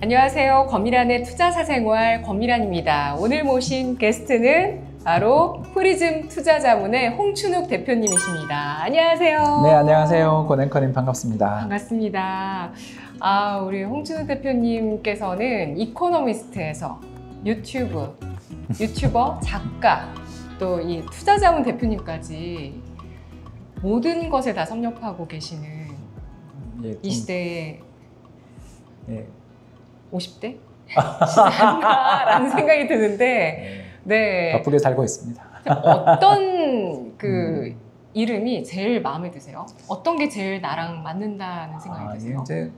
안녕하세요. 권미란의 투자사생활 권미란입니다. 오늘 모신 게스트는 바로 프리즘 투자자문의 홍춘욱 대표님이십니다. 안녕하세요. 네, 안녕하세요. 권앵커님 반갑습니다. 반갑습니다. 우리 홍춘욱 대표님께서는 이코노미스트에서 유튜버, 작가, 또 이 투자자문 대표님까지 모든 것에 다 섭렵하고 계시는 이 시대에 50대? 시대인가라는 생각이 드는데 네. 바쁘게 살고 있습니다. 어떤 이름이 제일 마음에 드세요? 어떤 게 제일 나랑 맞는다는 생각이 드세요? 이제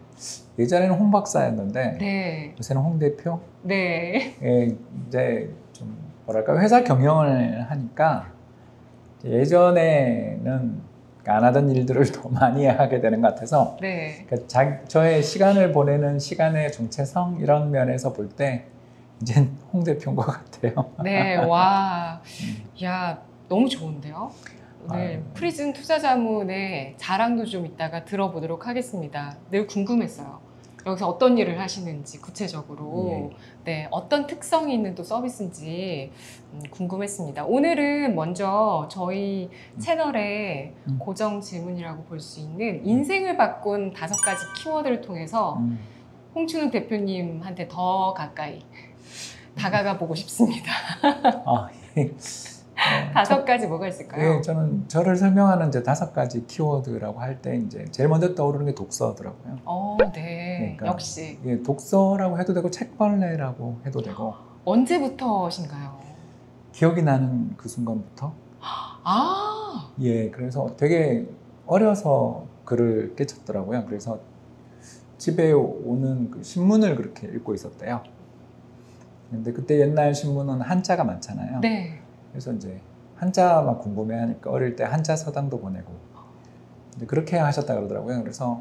예전에는 홍 박사였는데 네. 요새는 홍 대표? 네. 이제 좀 뭐랄까 회사 경영을 하니까 예전에는 안 하던 일들을 더 많이 하게 되는 것 같아서 네. 그러니까 저의 시간을 보내는 시간의 정체성 이런 면에서 볼 때 이제 홍 대표인 것 같아요. 네, 와, 야, 너무 좋은데요? 오늘 프리즘 투자자문의 자랑도 좀 이따가 들어보도록 하겠습니다. 늘 궁금했어요. 여기서 어떤 일을 하시는지 구체적으로 네, 어떤 특성이 있는 또 서비스인지 궁금했습니다. 오늘은 먼저 저희 채널의 고정 질문이라고 볼 수 있는 인생을 바꾼 5가지 키워드를 통해서 홍춘욱 대표님한테 더 가까이 다가가 보고 싶습니다. 5가지 뭐가 있을까요? 저는 저를 설명하는 이제 5가지 키워드라고 할 때 이제 제일 먼저 떠오르는 게 독서더라고요. 네. 그러니까 역시. 독서라고 해도 되고 책벌레라고 해도 되고. 언제부터신가요? 기억이 나는 그 순간부터. 그래서 되게 어려서 글을 깨쳤더라고요. 그래서 집에 오는 그 신문을 그렇게 읽고 있었대요. 근데 그때 옛날 신문은 한자가 많잖아요. 네. 그래서 이제 한자 막 궁금해하니까 어릴 때 한자 서당도 보내고 그렇게 하셨다 그러더라고요. 그래서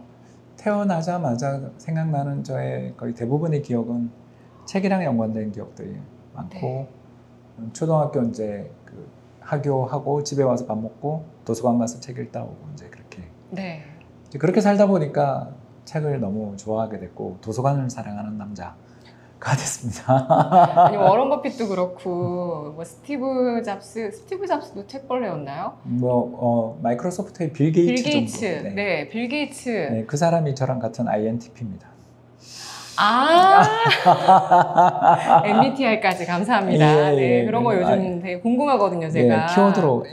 태어나자마자 생각나는 저의 거의 대부분의 기억은 책이랑 연관된 기억들이 많고 초등학교 이제 그 하교하고 집에 와서 밥 먹고 도서관 가서 책 읽다 오고 이제 그렇게 이제 그렇게 살다 보니까 책을 너무 좋아하게 됐고 도서관을 사랑하는 남자. 가 됐습니다. 아니 워런 버핏도 그렇고 뭐 스티브 잡스도 책벌레였나요? 마이크로소프트의 빌 게이츠 정도. 네, 빌 게이츠. 네, 그 사람이 저랑 같은 INTP입니다. MBTI까지 감사합니다. 네, 그런 거 요즘 되게 궁금하거든요, 제가. 키워드로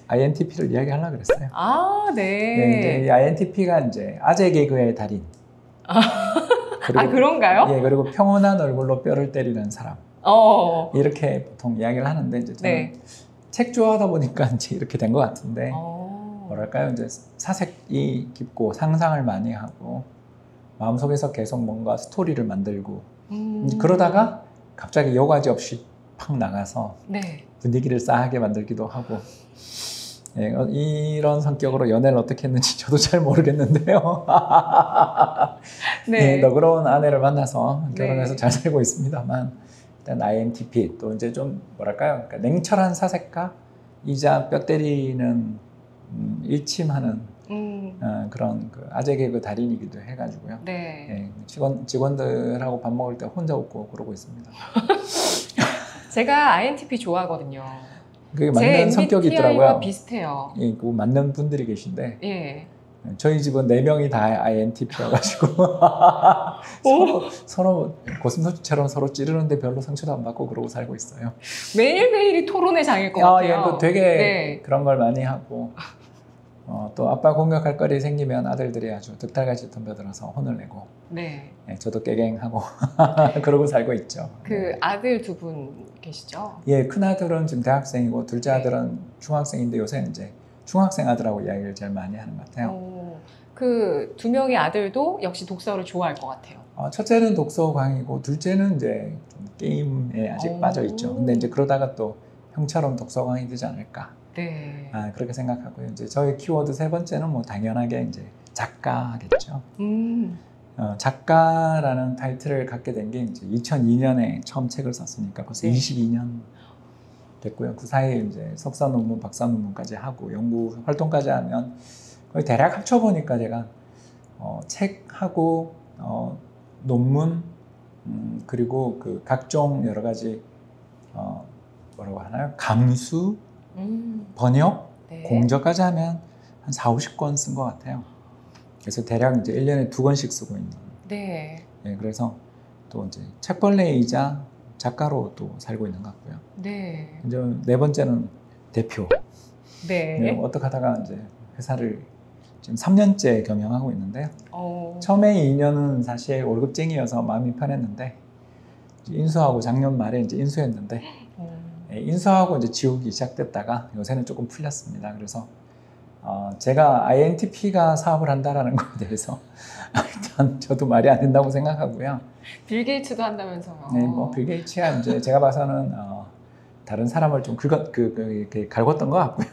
INTP를 이야기하려고 그랬어요. 네. 이 INTP가 이제 아재 개그의 달인. 그런가요? 그리고 평온한 얼굴로 뼈를 때리는 사람. 이렇게 보통 이야기를 하는데 이제 저는 책 좋아하다 보니까 이제 이렇게 된 것 같은데 뭐랄까요? 이제 사색이 깊고 상상을 많이 하고 마음속에서 계속 뭔가 스토리를 만들고 그러다가 갑자기 여과지 없이 팍 나가서 분위기를 싸하게 만들기도 하고 이런 성격으로 연애를 어떻게 했는지 저도 잘 모르겠는데요. 너그러운 아내를 만나서 결혼해서 잘 살고 있습니다만 일단 INTP 또 이제 좀 뭐랄까요? 그러니까 냉철한 사색가이자 뼈 때리는 일침하는 그런 그 아재 개그 달인이기도 해가지고요. 직원들하고 밥 먹을 때 혼자 웃고 그러고 있습니다. 제가 INTP 좋아하거든요. 그게 맞는 성격이 있더라고요. 비슷해요. 맞는 분들이 계신데 저희 집은 4명이 다 INTP여가지고 서로 고슴도치처럼 서로 찌르는데 별로 상처도 안 받고 그러고 살고 있어요. 매일매일이 토론의 장일 것 같아요. 되게 그런 걸 많이 하고 또 아빠 공격할 거리 생기면 아들들이 아주 득달같이 덤벼들어서 혼을 내고 저도 깨갱하고 그러고 살고 있죠. 아들 2분 계시죠? 큰아들은 지금 대학생이고 둘째 아들은 중학생인데 요새는 이제 중학생 아들하고 이야기를 제일 많이 하는 것 같아요. 그 2명의 아들도 역시 독서를 좋아할 것 같아요. 첫째는 독서광이고 둘째는 이제 좀 게임에 아직 빠져 있죠. 근데 이제 그러다가 또 형처럼 독서광이 되지 않을까. 그렇게 생각하고요. 이제 저희 키워드 3번째는 뭐 당연하게 이제 작가겠죠. 작가라는 타이틀을 갖게 된 게 이제 2002년에 처음 책을 썼으니까 벌써 22년 됐고요. 그 사이에 이제 석사 논문, 박사 논문까지 하고 연구 활동까지 하면 거의 대략 합쳐보니까 제가 책하고 논문 그리고 그 각종 여러 가지 뭐라고 하나요? 감수, 번역, 네. 공저까지 하면 한 4, 50권 쓴 것 같아요. 그래서 대략 이제 1년에 2권씩 쓰고 있는. 네. 예, 그래서 또 이제 책벌레이자 작가로 또 살고 있는 것 같고요. 네. 이제 네 번째는 대표. 네. 네, 어떻게 하다가 이제 회사를 지금 3년째 경영하고 있는데요. 어. 처음에 2년은 사실 월급쟁이여서 마음이 편했는데 인수하고 작년 말에 이제 인수했는데 인수하고 이제 지옥이 시작됐다가 요새는 조금 풀렸습니다. 그래서 제가 INTP가 사업을 한다라는 거에 대해서 일단 저도 말이 안 된다고 생각하고요. 빌 게이츠도 한다면서요. 네, 뭐 빌 게이츠야 이제 제가 봐서는 다른 사람을 좀 이렇게 갈궜던 것 같고요.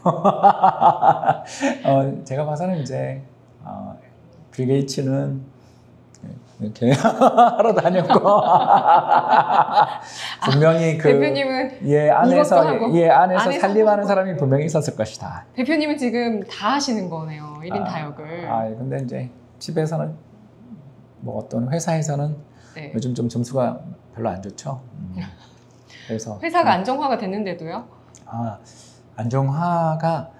제가 봐서는 이제 빌 게이츠는 이렇게 하러 다녔고 분명히 그 대표님은 얘 이것도 하고, 안에서 안에서 살림하는 하고. 사람이 분명히 있었을 것이다. 대표님은 지금 다 하시는 거네요. 1인 다역을. 근데 이제 집에서는 뭐 어떤 회사에서는 네. 요즘 좀 점수가 별로 안 좋죠. 그래서 회사가 안정화가 됐는데도요? 안정화가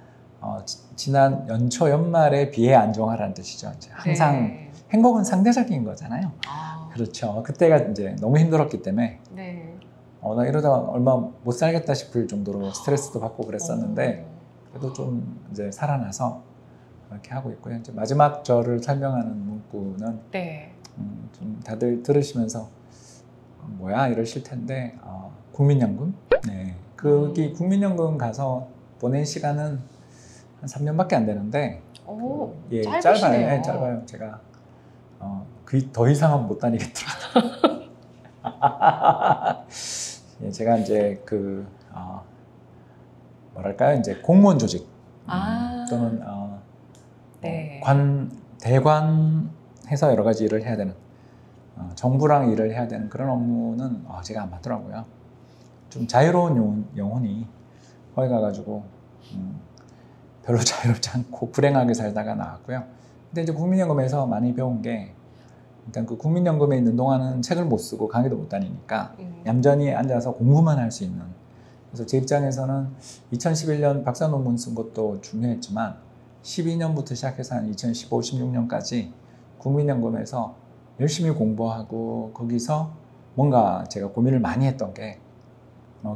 지난 연초 연말에 비해 안정화라는 뜻이죠. 이제 항상 네. 행복은 상대적인 거잖아요. 그렇죠. 그때가 이제 너무 힘들었기 때문에 네. 나 이러다가 얼마 못 살겠다 싶을 정도로 스트레스도 받고 그랬었는데 그래도 좀 이제 살아나서 그렇게 하고 있고요. 이제 마지막 저를 설명하는 문구는 네. 좀 다들 들으시면서 뭐야 이러실 텐데 국민연금? 네. 거기 국민연금 가서 보낸 시간은 한 3년밖에 안 되는데 오, 예, 짧으시네요. 짧아요. 예, 짧아요. 제가 더 이상은 못 다니겠더라고요. 예, 제가 이제 뭐랄까요, 이제 공무원 조직 또는 네. 대관해서 여러 가지 일을 해야 되는 정부랑 일을 해야 되는 그런 업무는 제가 안 맞더라고요. 좀 자유로운 영혼이 거기 가가지고 별로 자유롭지 않고 불행하게 살다가 나왔고요. 근데 이제 국민연금에서 많이 배운 게 일단 그 국민연금에 있는 동안은 책을 못 쓰고 강의도 못 다니니까 얌전히 앉아서 공부만 할 수 있는. 그래서 제 입장에서는 2011년 박사 논문 쓴 것도 중요했지만 12년부터 시작해서 한 2015, 16년까지 국민연금에서 열심히 공부하고 거기서 뭔가 제가 고민을 많이 했던 게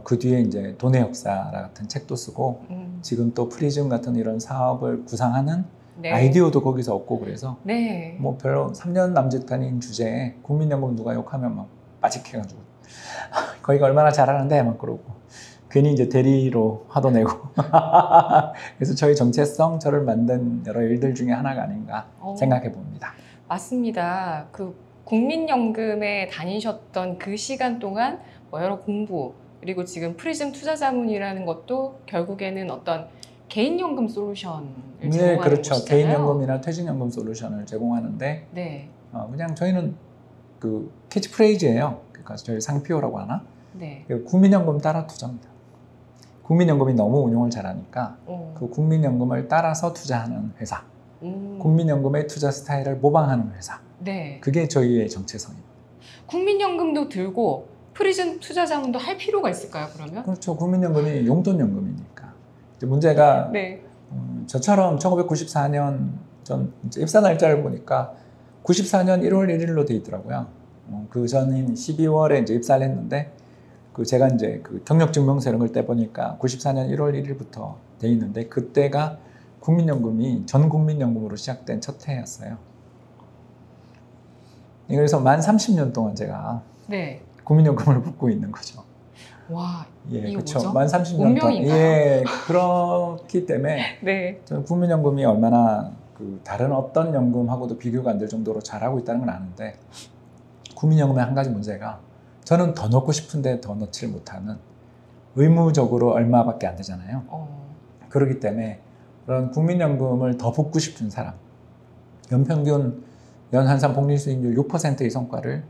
그 뒤에 이제 돈의 역사 같은 책도 쓰고 지금 또 프리즘 같은 이런 사업을 구상하는 네. 아이디어도 거기서 얻고 그래서 네. 뭐 별로 3년 남짓간인 주제에 국민연금 누가 욕하면 막 빠직해가지고 거기가 얼마나 잘하는데 막 그러고 괜히 이제 대리로 화도 내고 그래서 저희 정체성 저를 만든 여러 일들 중에 하나가 아닌가 생각해 봅니다. 맞습니다. 그 국민연금에 다니셨던 그 시간 동안 뭐 여러 공부 그리고 지금 프리즘 투자자문이라는 것도 결국에는 어떤 개인연금 솔루션을 제공하는 그렇죠. 곳이잖아요. 개인연금이나 퇴직연금 솔루션을 제공하는데 네. 그냥 저희는 그 캐치프레이즈예요. 그러니까 저희 상표라고 하나? 네. 국민연금 따라 투자입니다. 국민연금이 너무 운용을 잘하니까 그 국민연금을 따라서 투자하는 회사. 국민연금의 투자 스타일을 모방하는 회사. 네. 그게 저희의 정체성입니다. 국민연금도 들고 프리즘 투자자문도 할 필요가 있을까요, 그러면? 그렇죠. 국민연금이 용돈연금이니까. 이제 문제가 네. 저처럼 1994년 전 입사 날짜를 보니까 94년 1월 1일로 돼 있더라고요. 그 전인 12월에 이제 입사를 했는데 제가 이제 그 경력증명서 이런 걸 떼보니까 94년 1월 1일부터 돼 있는데 그때가 국민연금이 전 국민연금으로 시작된 첫 해였어요. 그래서 만 30년 동안 제가 네. 국민연금을 붓고 있는 거죠. 와, 예, 이거 그렇죠. 뭐죠? 만 30년 동안. 운명인가요? 예, 그렇기 때문에 네. 저는 국민연금이 얼마나 다른 어떤 연금하고도 비교가 안 될 정도로 잘하고 있다는 건 아는데 국민연금의 한 가지 문제가 저는 더 넣고 싶은데 더 넣지를 못하는 의무적으로 얼마밖에 안 되잖아요. 그렇기 때문에 그런 국민연금을 더 붓고 싶은 사람 연평균 연환산 복리수익률 6%의 성과를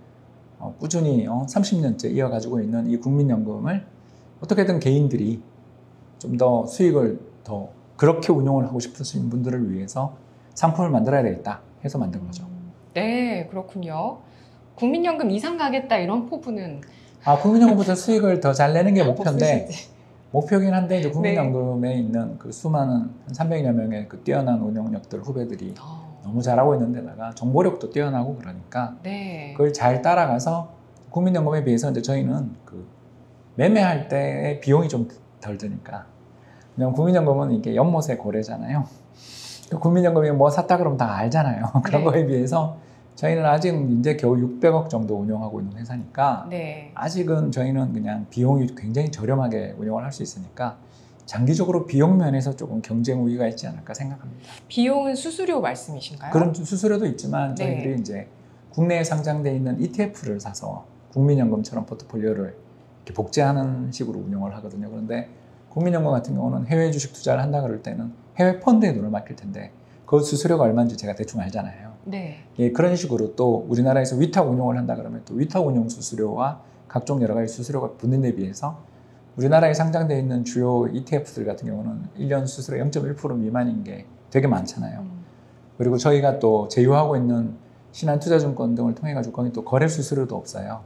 꾸준히 30년째 이어가지고 있는 이 국민연금을 어떻게든 개인들이 좀 더 수익을 더 그렇게 운용을 하고 싶으신 분들을 위해서 상품을 만들어야 되겠다 해서 만든 거죠. 네, 그렇군요. 국민연금 이상 가겠다 이런 포부는 국민연금보다 수익을 더 잘 내는 게 목표인데 없으신지. 목표긴 한데 이제 국민연금에 있는 그 수많은 한 300여 명의 그 뛰어난 운영력들 후배들이 너무 잘하고 있는 데다가 정보력도 뛰어나고 그러니까 네. 그걸 잘 따라가서 국민연금에 비해서 이제 저희는 그 매매할 때의 비용이 좀 덜 드니까. 왜냐면 국민연금은 이게 연못의 고래잖아요. 국민연금이 뭐 샀다 그러면 다 알잖아요. 그런 네. 거에 비해서 저희는 아직 이제 겨우 600억 정도 운영하고 있는 회사니까 네. 아직은 저희는 그냥 비용이 굉장히 저렴하게 운영을 할 수 있으니까 장기적으로 비용 면에서 조금 경쟁 우위가 있지 않을까 생각합니다. 비용은 수수료 말씀이신가요? 그런 수수료도 있지만 네. 저희들이 이제 국내에 상장돼 있는 ETF를 사서 국민연금처럼 포트폴리오를 이렇게 복제하는 식으로 운영을 하거든요. 그런데 국민연금 같은 경우는 해외 주식 투자를 한다 그럴 때는 해외 펀드에 돈을 맡길 텐데 그 수수료가 얼마인지 제가 대충 알잖아요. 네. 예, 그런 식으로 또 우리나라에서 위탁 운용을 한다 그러면 또 위탁 운용 수수료와 각종 여러 가지 수수료가 붙는 데 비해서 우리나라에 상장되어 있는 주요 ETF들 같은 경우는 1년 수수료 0.1% 미만인 게 되게 많잖아요. 그리고 저희가 또 제휴하고 있는 신한투자증권 등을 통해 가지고 거기 또 거래 수수료도 없어요.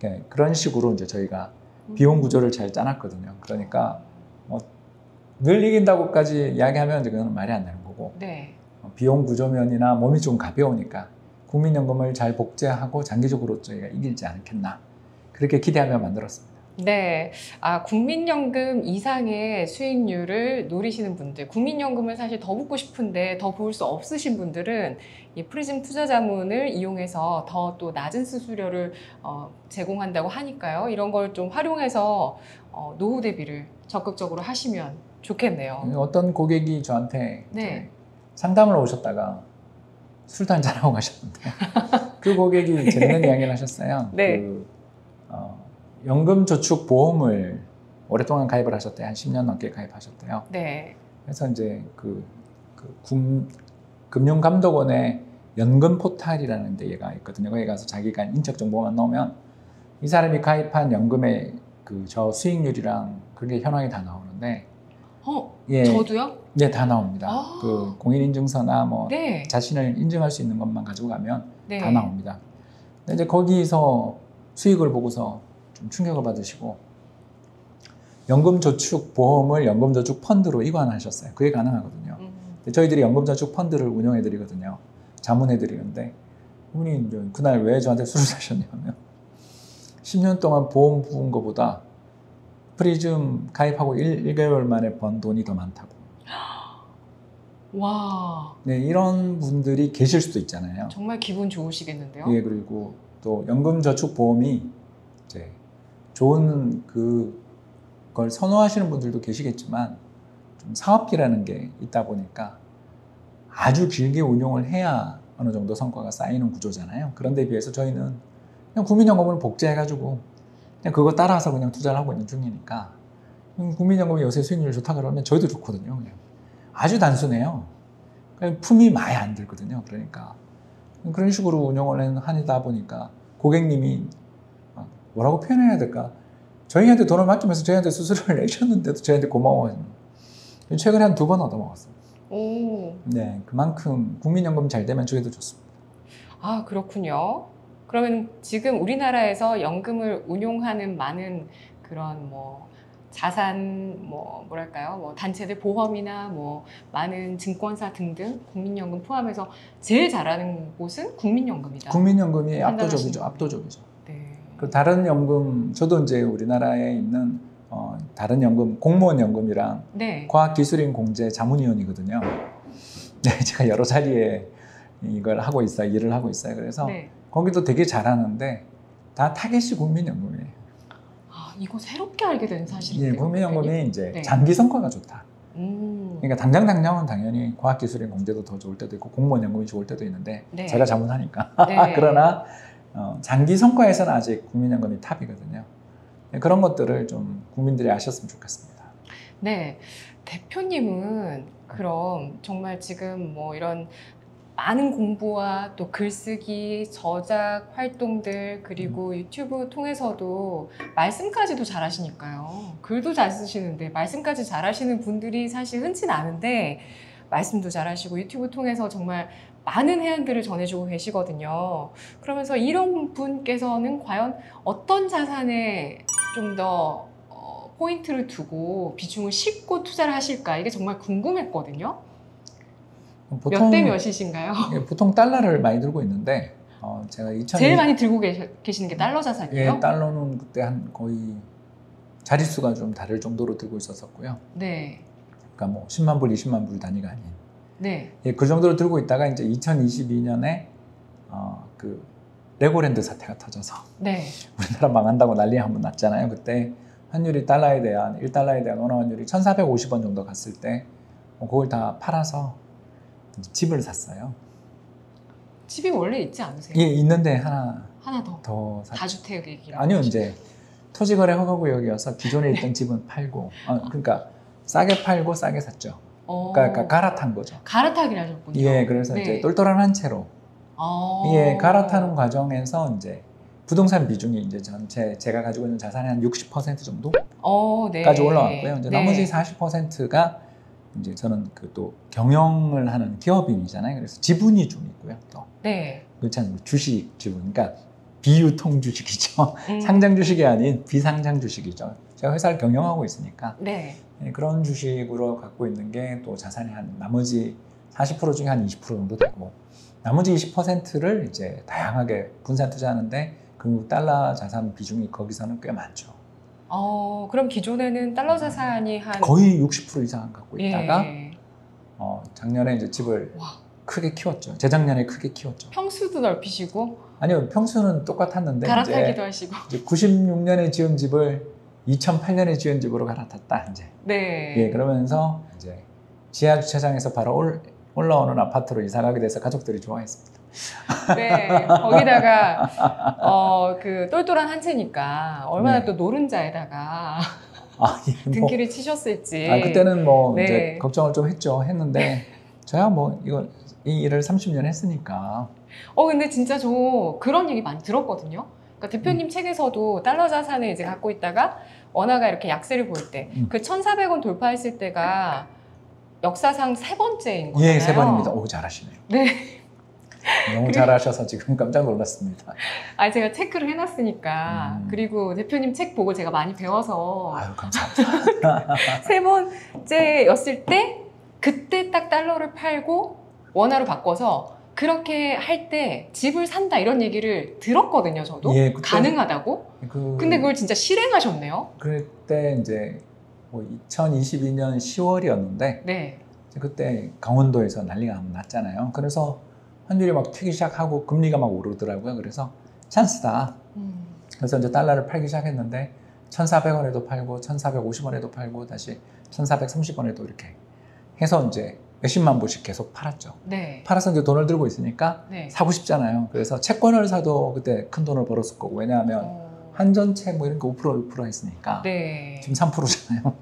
예, 그런 식으로 이제 저희가 비용 구조를 잘 짜놨거든요. 그러니까 뭐 늘 이긴다고까지 이야기하면 그건 말이 안 되는 거고 네. 비용 구조면이나 몸이 좀 가벼우니까 국민연금을 잘 복제하고 장기적으로 저희가 이길지 않겠나 그렇게 기대하며 만들었습니다. 네. 국민연금 이상의 수익률을 노리시는 분들, 국민연금을 사실 더 붙고 싶은데 더 부을 수 없으신 분들은 이 프리즘 투자자문을 이용해서 더 또 낮은 수수료를 제공한다고 하니까요. 이런 걸 좀 활용해서 노후 대비를 적극적으로 하시면 좋겠네요. 어떤 고객이 저한테 네. 상담을 오셨다가 술도 한잔하고 가셨는데 그 고객이 재밌는 이야기를 하셨어요. 네. 연금저축보험을 오랫동안 가입을 하셨대요. 한 10년 넘게 가입하셨대요. 네. 그래서 이제 금융감독원의 연금 포탈이라는 데가 있거든요. 거기 가서 자기가 인적 정보만 넣으면 이 사람이 가입한 연금의 저 수익률이랑 그게 현황이 다 나오는데 예, 저도요? 네, 다 나옵니다. 그 공인인증서나 뭐 네. 자신을 인증할 수 있는 것만 가지고 가면 네. 다 나옵니다. 근데 이제 거기서 수익을 보고서 좀 충격을 받으시고 연금저축보험을 연금저축펀드로 이관하셨어요. 그게 가능하거든요. 저희들이 연금저축펀드를 운영해드리거든요. 자문해드리는데 그분이 이제 그날 왜 저한테 술을 사셨냐면 10년 동안 보험 부은 것보다 프리즘 가입하고 1개월 만에 번 돈이 더 많다고. 와. 네, 이런 분들이 계실 수도 있잖아요. 정말 기분 좋으시겠는데요? 예, 그리고 또 연금저축보험이 이제 좋은 그걸 선호하시는 분들도 계시겠지만 좀 사업비라는 게 있다 보니까 아주 길게 운용을 해야 어느 정도 성과가 쌓이는 구조잖아요. 그런데 비해서 저희는 그냥 국민연금을 복제해가지고 그냥 그거 따라서 그냥 투자를 하고 있는 중이니까 국민연금이 요새 수익률이 좋다 그러면 저희도 좋거든요. 그냥 아주 단순해요. 그냥 품이 많이 안 들거든요. 그러니까 그런 식으로 운영을 하다 보니까 고객님이 뭐라고 표현해야 될까? 저희한테 돈을 맡기면서 저희한테 수수료를 내셨는데도 저희한테 고마워하시는. 최근에 한 2번 얻어먹었어요. 오. 네, 그만큼 국민연금 잘 되면 저희도 좋습니다. 그렇군요. 그러면 지금 우리나라에서 연금을 운용하는 많은 그런 자산 뭐랄까요? 단체들 보험이나 많은 증권사 등등 국민연금 포함해서 제일 잘하는 곳은 국민연금이다. 국민연금이 판단하시는 압도적이죠. 네. 그 다른 연금, 저도 이제 우리나라에 있는 다른 연금, 공무원 연금이랑 네. 과학기술인 공제 자문위원이거든요. 네, 제가 여러 자리에 이걸 하고 있어요. 일을 하고 있어요. 그래서 네. 거기도 되게 잘하는데 다 타겟이 국민연금이에요. 이거 새롭게 알게 된 사실인데요. 예, 국민연금이 이제 네. 장기 성과가 좋다. 그러니까 당장은 당연히 과학기술인 공제도 더 좋을 때도 있고 공무원 연금이 좋을 때도 있는데 네. 제가 자문하니까. 네. 그러나 장기 성과에서는 아직 국민연금이 탑이거든요. 네, 그런 것들을 좀 국민들이 아셨으면 좋겠습니다. 네, 대표님은 그럼 정말 지금 이런 많은 공부와 또 글쓰기, 저작 활동들 그리고 유튜브 통해서도 말씀까지도 잘하시니까요. 글도 잘 쓰시는데 말씀까지 잘하시는 분들이 사실 흔치 않은데 말씀도 잘하시고 유튜브 통해서 정말 많은 해안들을 전해주고 계시거든요. 그러면서 이런 분께서는 과연 어떤 자산에 좀 더 포인트를 두고 비중을 싣고 투자를 하실까? 이게 정말 궁금했거든요. 몇 대 몇이신가요? 보통 달러를 많이 들고 있는데 제가 제일 많이 들고 계시는 게 달러 자산이에요? 예, 달러는 그때 한 거의 자릿수가 좀 다를 정도로 들고 있었었고요. 네. 그러니까 뭐 10만 불, 20만 불 단위가 아닌. 네. 예, 그 정도로 들고 있다가 이제 2022년에 그 레고랜드 사태가 터져서 네. 우리나라 망한다고 난리 한번 났잖아요. 그때 환율이 달러에 대한 1달러에 대한 원화 환율이 1,450원 정도 갔을 때 그걸 다 팔아서 집을 샀어요. 집이 원래 있지 않으세요? 예, 있는데 하나 더 샀죠. 다주택이라고. 아니요, 이제 토지거래 허가구역이어서 기존에 있던 집은 팔고, 그러니까 싸게 팔고 싸게 샀죠. 그러니까 갈아탄 거죠. 갈아타기를 하셨군요. 예, 그래서 네. 이제 똘똘한 한 채로 예, 갈아타는 과정에서 이제 부동산 비중이 이제 전체 제가 가지고 있는 자산의 한 60% 정도까지 네. 올라왔고요. 이제 네. 나머지 40%가 이제 저는 그 또 경영을 하는 기업인이잖아요. 그래서 지분이 좀 있고요. 또 네. 그렇잖아요. 주식 지분, 그러니까 비유통 주식이죠. 음. 상장 주식이 아닌 비상장 주식이죠. 제가 회사를 경영하고 있으니까 네. 예, 그런 주식으로 갖고 있는 게 또 자산의 한 나머지 40% 중에 한 20% 정도 되고 나머지 20%를 이제 다양하게 분산 투자하는데 그 달러 자산 비중이 거기서는 꽤 많죠. 그럼 기존에는 달러 자산이 한 거의 60% 이상 갖고 예. 있다가 작년에 이제 집을 크게 키웠죠. 재작년에 크게 키웠죠. 평수도 넓히시고 아니요, 평수는 똑같았는데 갈아타기도 하시고. 이제 96년에 지은 집을 2008년에 지은 집으로 갈아탔다 이제. 네. 예, 그러면서 이제 지하 주차장에서 바로 올라오는 아파트로 이사 가게 돼서 가족들이 좋아했습니다. 네. 거기다가 그 똘똘한 한 채니까 얼마나 네. 또 노른자에다가 예, 등기를 치셨을지. 그때는 뭐 네. 이제 걱정을 좀 했는데 저야 뭐 이 일을 30년 했으니까. 근데 진짜 저 그런 얘기 많이 들었거든요. 그러니까 대표님 책에서도 달러 자산을 이제 갖고 있다가 원화가 이렇게 약세를 보일 때 그 1,400원 돌파했을 때가 역사상 3번째인 거잖아요. 예, 3번입니다. 오, 잘하시네요. 네. 너무 잘하셔서 지금 깜짝 놀랐습니다. 제가 체크를 해놨으니까. 그리고 대표님 책 보고 제가 많이 배워서 아유, 감사합니다. 3번째였을 때 그때 딱 달러를 팔고 원화로 바꿔서 그렇게 할 때 집을 산다 이런 얘기를 들었거든요. 저도. 예, 그때 가능하다고. 근데 그걸 진짜 실행하셨네요. 그때 이제 뭐 2022년 10월이었는데 네. 그때 강원도에서 난리가 났잖아요. 그래서 환율이 막 튀기 시작하고 금리가 막 오르더라고요. 그래서 찬스다. 그래서 이제 달러를 팔기 시작했는데 1,400원에도 팔고 1,450원에도 팔고 다시 1,430원에도 이렇게 해서 이제 몇십만 불씩 계속 팔았죠. 네. 팔아서 이제 돈을 들고 있으니까 네. 사고 싶잖아요. 그래서 채권을 사도 그때 큰 돈을 벌었을 거고 왜냐하면 한전채 뭐 이런 거 5% 6% 했으니까 네. 지금 3%잖아요.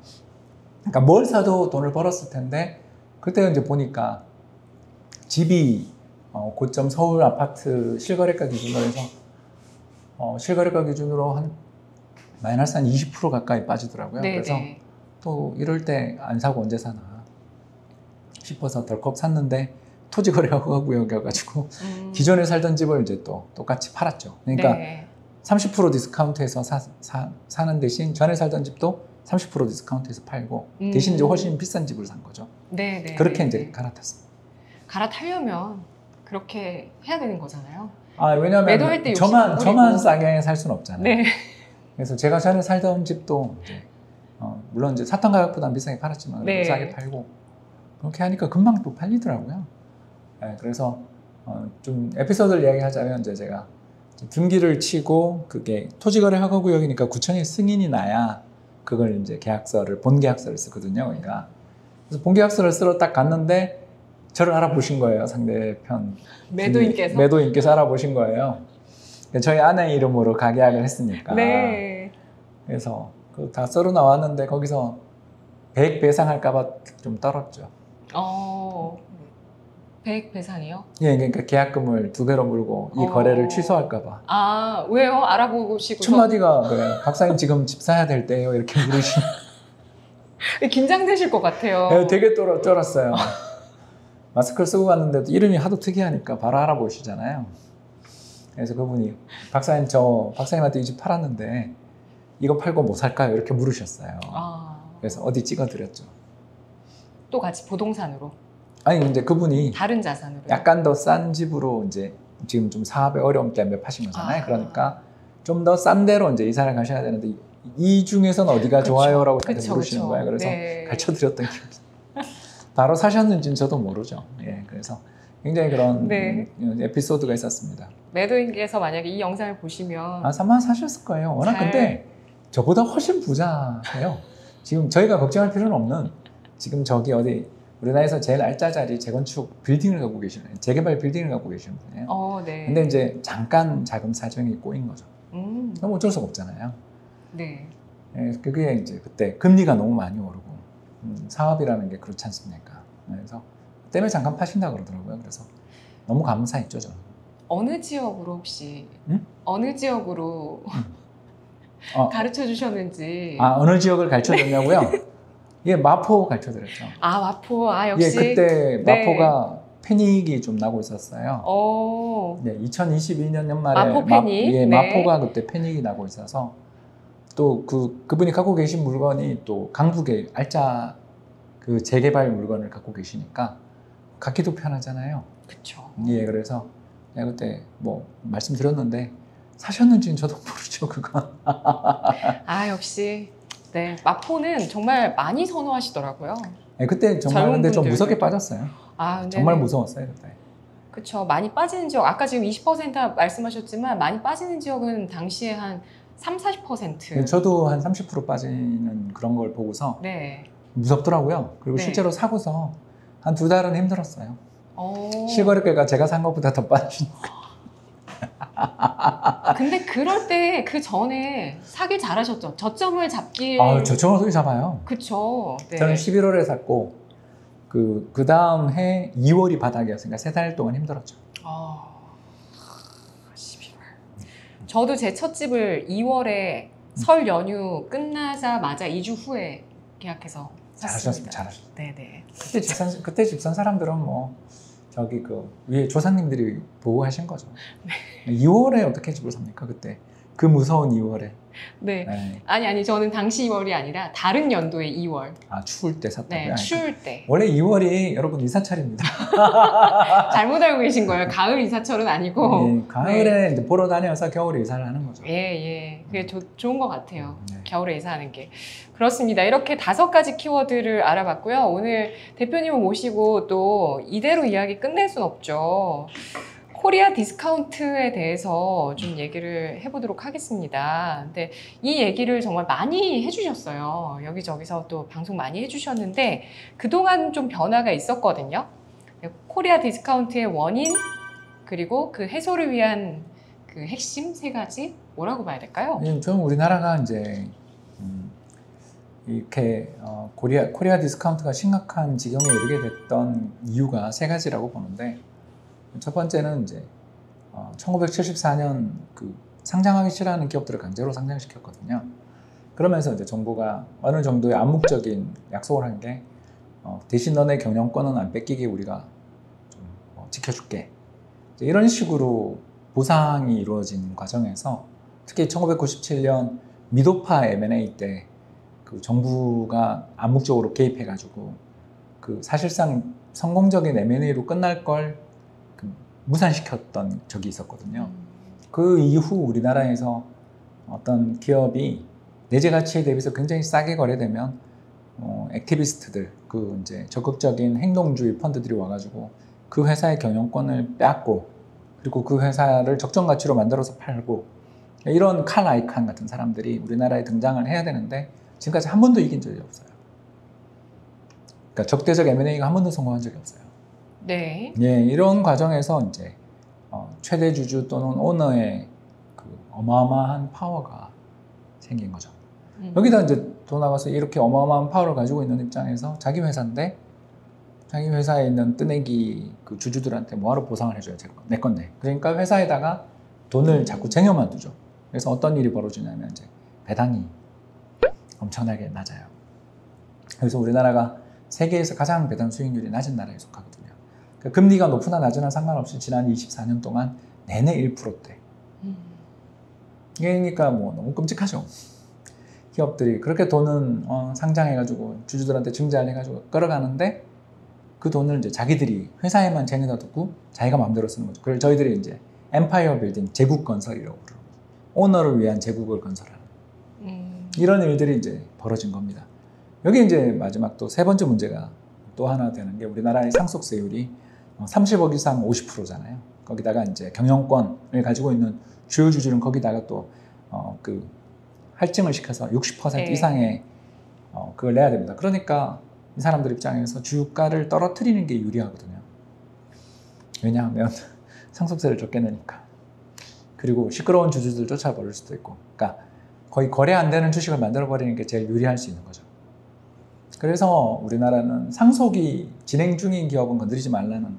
그러니까 뭘 사도 돈을 벌었을 텐데 그때 이제 보니까 집이 고점 서울 아파트 실거래가 기준으로 해서 실거래가 기준으로 한 마이너스 한 20% 가까이 빠지더라고요. 네, 그래서 네. 또 이럴 때 안 사고 언제 사나 싶어서 덜컥 샀는데 토지거래가 허가구역이어가지고 기존에 살던 집을 이제 또 똑같이 팔았죠. 그러니까 네. 30% 디스카운트해서 사는 대신 전에 살던 집도 30% 디스카운트해서 팔고 대신 이제 훨씬 비싼 집을 산 거죠. 네, 네, 그렇게 네, 이제 네. 갈아탔습니다. 갈아타려면 그렇게 해야 되는 거잖아요. 왜냐면 매도할 때 저만 욕심을 싸게 살 수는 없잖아요. 네. 그래서 제가 전에 살던 집도 이제 물론 이제 사탕 가격보다 비싸게 팔았지만 네. 싸게 팔고 그렇게 하니까 금방 또 팔리더라고요. 네, 그래서 좀 에피소드를 이야기하자면 이제 제가 등기를 치고 그게 토지거래 허가구역이니까 구청의 승인이 나야 그걸 이제 본계약서를 쓰거든요. 그러니까 그래서 본계약서를 쓰러 딱 갔는데 저를 알아보신 거예요. 상대편 매도인께서 알아보신 거예요. 저희 아내 이름으로 가계약을 했으니까. 네. 그래서 다 써로 나왔는데 거기서 100 배상할까봐 좀 떨었죠. 100 배상이요? 예, 그러니까 계약금을 2배로 물고 이 거래를 취소할까봐. 왜요? 알아보시고. 첫 마디가 그래요. 박사님 지금 집 사야 될 때요. 이렇게 물으시면. 긴장되실 것 같아요. 네, 되게 쩔었어요. 마스크를 쓰고 갔는데도 이름이 하도 특이하니까 바로 알아보시잖아요. 그래서 그분이 박사님 저 박사님한테 이 집 팔았는데 이거 팔고 뭐 살까요? 이렇게 물으셨어요. 그래서 어디 찍어드렸죠. 또 같이 부동산으로? 아니 근데 그분이 다른 자산으로? 약간 더 싼 집으로 이제 지금 좀 사업에 어려움 때문에 파신 거잖아요. 그러니까 좀 더 싼 데로 이제 이사를 가셔야 되는데 이 중에서는 어디가 그쵸. 좋아요라고 저한테 그쵸, 물으시는 그쵸. 거예요. 그래서 네. 가르쳐드렸던 기억이 바로 사셨는지는 저도 모르죠. 예, 그래서 굉장히 그런 네. 에피소드가 있었습니다. 매도인께서 만약에 이 영상을 보시면 3만 사셨을 거예요. 워낙 잘- 근데 저보다 훨씬 부자세요. 지금 저희가 걱정할 필요는 없는 지금 저기 어디 우리나라에서 제일 알짜자리 재건축 빌딩을 갖고 계시는 재개발 빌딩을 갖고 계시는 분이에요. 네. 근데 이제 잠깐 자금 사정이 꼬인 거죠. 그럼 어쩔 수가 없잖아요. 네. 예, 그게 이제 그때 금리가 너무 많이 오르고 사업이라는 게 그렇지 않습니까? 그래서 때문에 잠깐 파신다 그러더라고요. 그래서 너무 감사했죠 저는. 어느 지역으로 혹시 응? 어느 지역으로 가르쳐 주셨는지? 어느 지역을 가르쳐줬냐고요? 예, 마포 가르쳐드렸죠. 마포. 역시. 예, 그때 네. 마포가 패닉이 좀 나고 있었어요. 네, 2022년 연말에 마포 패닉? 네. 네. 마포가 그때 패닉이 나고 있어서 또 그분이 갖고 계신 물건이 또 강북에 알짜 그 재개발 물건을 갖고 계시니까 갖기도 편하잖아요. 그쵸. 예, 그래서 내가 그때 뭐 말씀드렸는데 사셨는지는 저도 모르죠 그거. 역시. 네, 마포는 정말 많이 선호하시더라고요. 네, 그때 정말 젊은 근데 좀 분들. 무섭게 빠졌어요. 정말 무서웠어요 그때. 그쵸. 많이 빠지는 지역, 아까 지금 20% 말씀하셨지만 많이 빠지는 지역은 당시에 한 30-40%. 저도 한 30% 빠지는 그런 걸 보고서 네. 무섭더라고요. 그리고 네. 실제로 사고서 한 2달은 힘들었어요. 어. 실거래가가 제가 산 것보다 더 빠지니까. 근데 그럴 때 그 전에 사길 잘하셨죠. 저점을 잡길. 저점을 어떻게 잡아요? 그쵸. 네. 저는 11월에 샀고 그 다음 해 2월이 바닥이었으니까 3달 동안 힘들었죠. 11월. 저도 제 첫 집을 2월에 설 연휴 끝나자마자 2주 후에 계약해서 샀습니다. 잘하셨습니다. 네네. 그때 집 산 사람들은 뭐 저기 그 위에 조상님들이 보호하신 거죠. 2월에 어떻게 집을 삽니까 그때? 그 무서운 2월에. 네. 네. 아니 저는 당시 2월이 아니라 다른 연도의 2월. 추울 때 샀다고요? 네, 추울 때. 원래 2월이 여러분 이사철입니다. 잘못 알고 계신 거예요. 가을 이사철은 아니고. 예, 가을에 이제 보러 다녀서 겨울에 이사를 하는 거죠. 예. 그게 좋은 것 같아요. 네. 겨울에 이사하는 게. 그렇습니다. 이렇게 5가지 키워드를 알아봤고요. 오늘 대표님을 모시고 또 이대로 이야기 끝낼 순 없죠. 코리아 디스카운트에 대해서 좀 얘기를 해보도록 하겠습니다. 근데 이 얘기를 정말 많이 해주셨어요. 여기저기서 또 방송 많이 해주셨는데 그동안 좀 변화가 있었거든요. 코리아 디스카운트의 원인 그리고 그 해소를 위한 그 핵심 3가지 뭐라고 봐야 될까요? 저는 우리나라가 이제 이렇게 코리아 디스카운트가 심각한 지경에 이르게 됐던 이유가 3가지라고 보는데 첫 번째는 이제 1974년 그 상장하기 싫어하는 기업들을 강제로 상장시켰거든요. 그러면서 이제 정부가 어느 정도의 암묵적인 약속을 한 게 대신 너네 경영권은 안 뺏기게 우리가 좀 지켜줄게. 이런 식으로 보상이 이루어진 과정에서 특히 1997년 미도파 M&A 때 그 정부가 암묵적으로 개입해가지고 그 사실상 성공적인 M&A로 끝날 걸 무산시켰던 적이 있었거든요. 그 이후 우리나라에서 어떤 기업이 내재 가치에 대비해서 굉장히 싸게 거래되면 액티비스트들, 그 이제 적극적인 행동주의 펀드들이 와가지고 그 회사의 경영권을 빼앗고 그리고 그 회사를 적정 가치로 만들어서 팔고 이런 칼 아이칸 같은 사람들이 우리나라에 등장을 해야 되는데 지금까지 한 번도 이긴 적이 없어요. 그러니까 적대적 M&A가 한 번도 성공한 적이 없어요. 네. 예, 이런 과정에서 이제 최대 주주 또는 오너의 그 어마어마한 파워가 생긴 거죠. 여기다 이제 더 나가서 이렇게 어마어마한 파워를 가지고 있는 입장에서 자기 회사인데 자기 회사에 있는 뜨내기 그 주주들한테 뭐하러 보상을 해줘요? 내 건데. 그러니까 회사에다가 돈을 자꾸 쟁여만 두죠. 그래서 어떤 일이 벌어지냐면 이제 배당이 엄청나게 낮아요. 그래서 우리나라가 세계에서 가장 배당 수익률이 낮은 나라에 속하거든요. 그러니까 금리가 높으나 낮으나 상관없이 지난 24년 동안 내내 1%대. 그러니까 뭐 너무 끔찍하죠. 기업들이 그렇게 돈은 상장해가지고 주주들한테 증자를 해가지고 끌어가는데 그 돈을 이제 자기들이 회사에만 쟁여다 두고 자기가 마음대로 쓰는 거죠. 그걸 저희들이 이제 엠파이어 빌딩, 제국 건설이라고 부르고 오너를 위한 제국을 건설하는 이런 일들이 이제 벌어진 겁니다. 여기 이제 마지막 또 세 번째 문제가 또 하나 되는 게 우리나라의 상속세율이 30억 이상 50%잖아요. 거기다가 이제 경영권을 가지고 있는 주요 주주는 거기다가 또 그 할증을 시켜서 60% 네. 이상의 그걸 내야 됩니다. 그러니까 이 사람들 입장에서 주가를 떨어뜨리는 게 유리하거든요. 왜냐하면 상속세를 적게 내니까. 그리고 시끄러운 주주들 쫓아버릴 수도 있고. 그러니까 거의 거래 안 되는 주식을 만들어 버리는 게 제일 유리할 수 있는 거죠. 그래서 우리나라는 상속이 진행 중인 기업은 건드리지 말라는,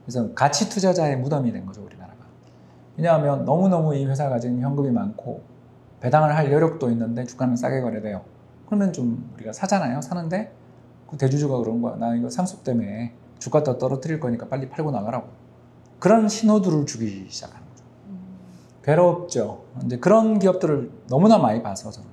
그래서 가치 투자자의 무덤이 된 거죠, 우리나라가. 왜냐하면 너무너무 이 회사가 가진 현금이 많고 배당을 할 여력도 있는데 주가는 싸게 거래돼요. 그러면 좀 우리가 사잖아요. 사는데 그 대주주가 그런 거야. 나 이거 상속 때문에 주가 더 떨어뜨릴 거니까 빨리 팔고 나가라고. 그런 신호들을 주기 시작하는 거죠. 괴롭죠. 이제 그런 기업들을 너무나 많이 봐서 저는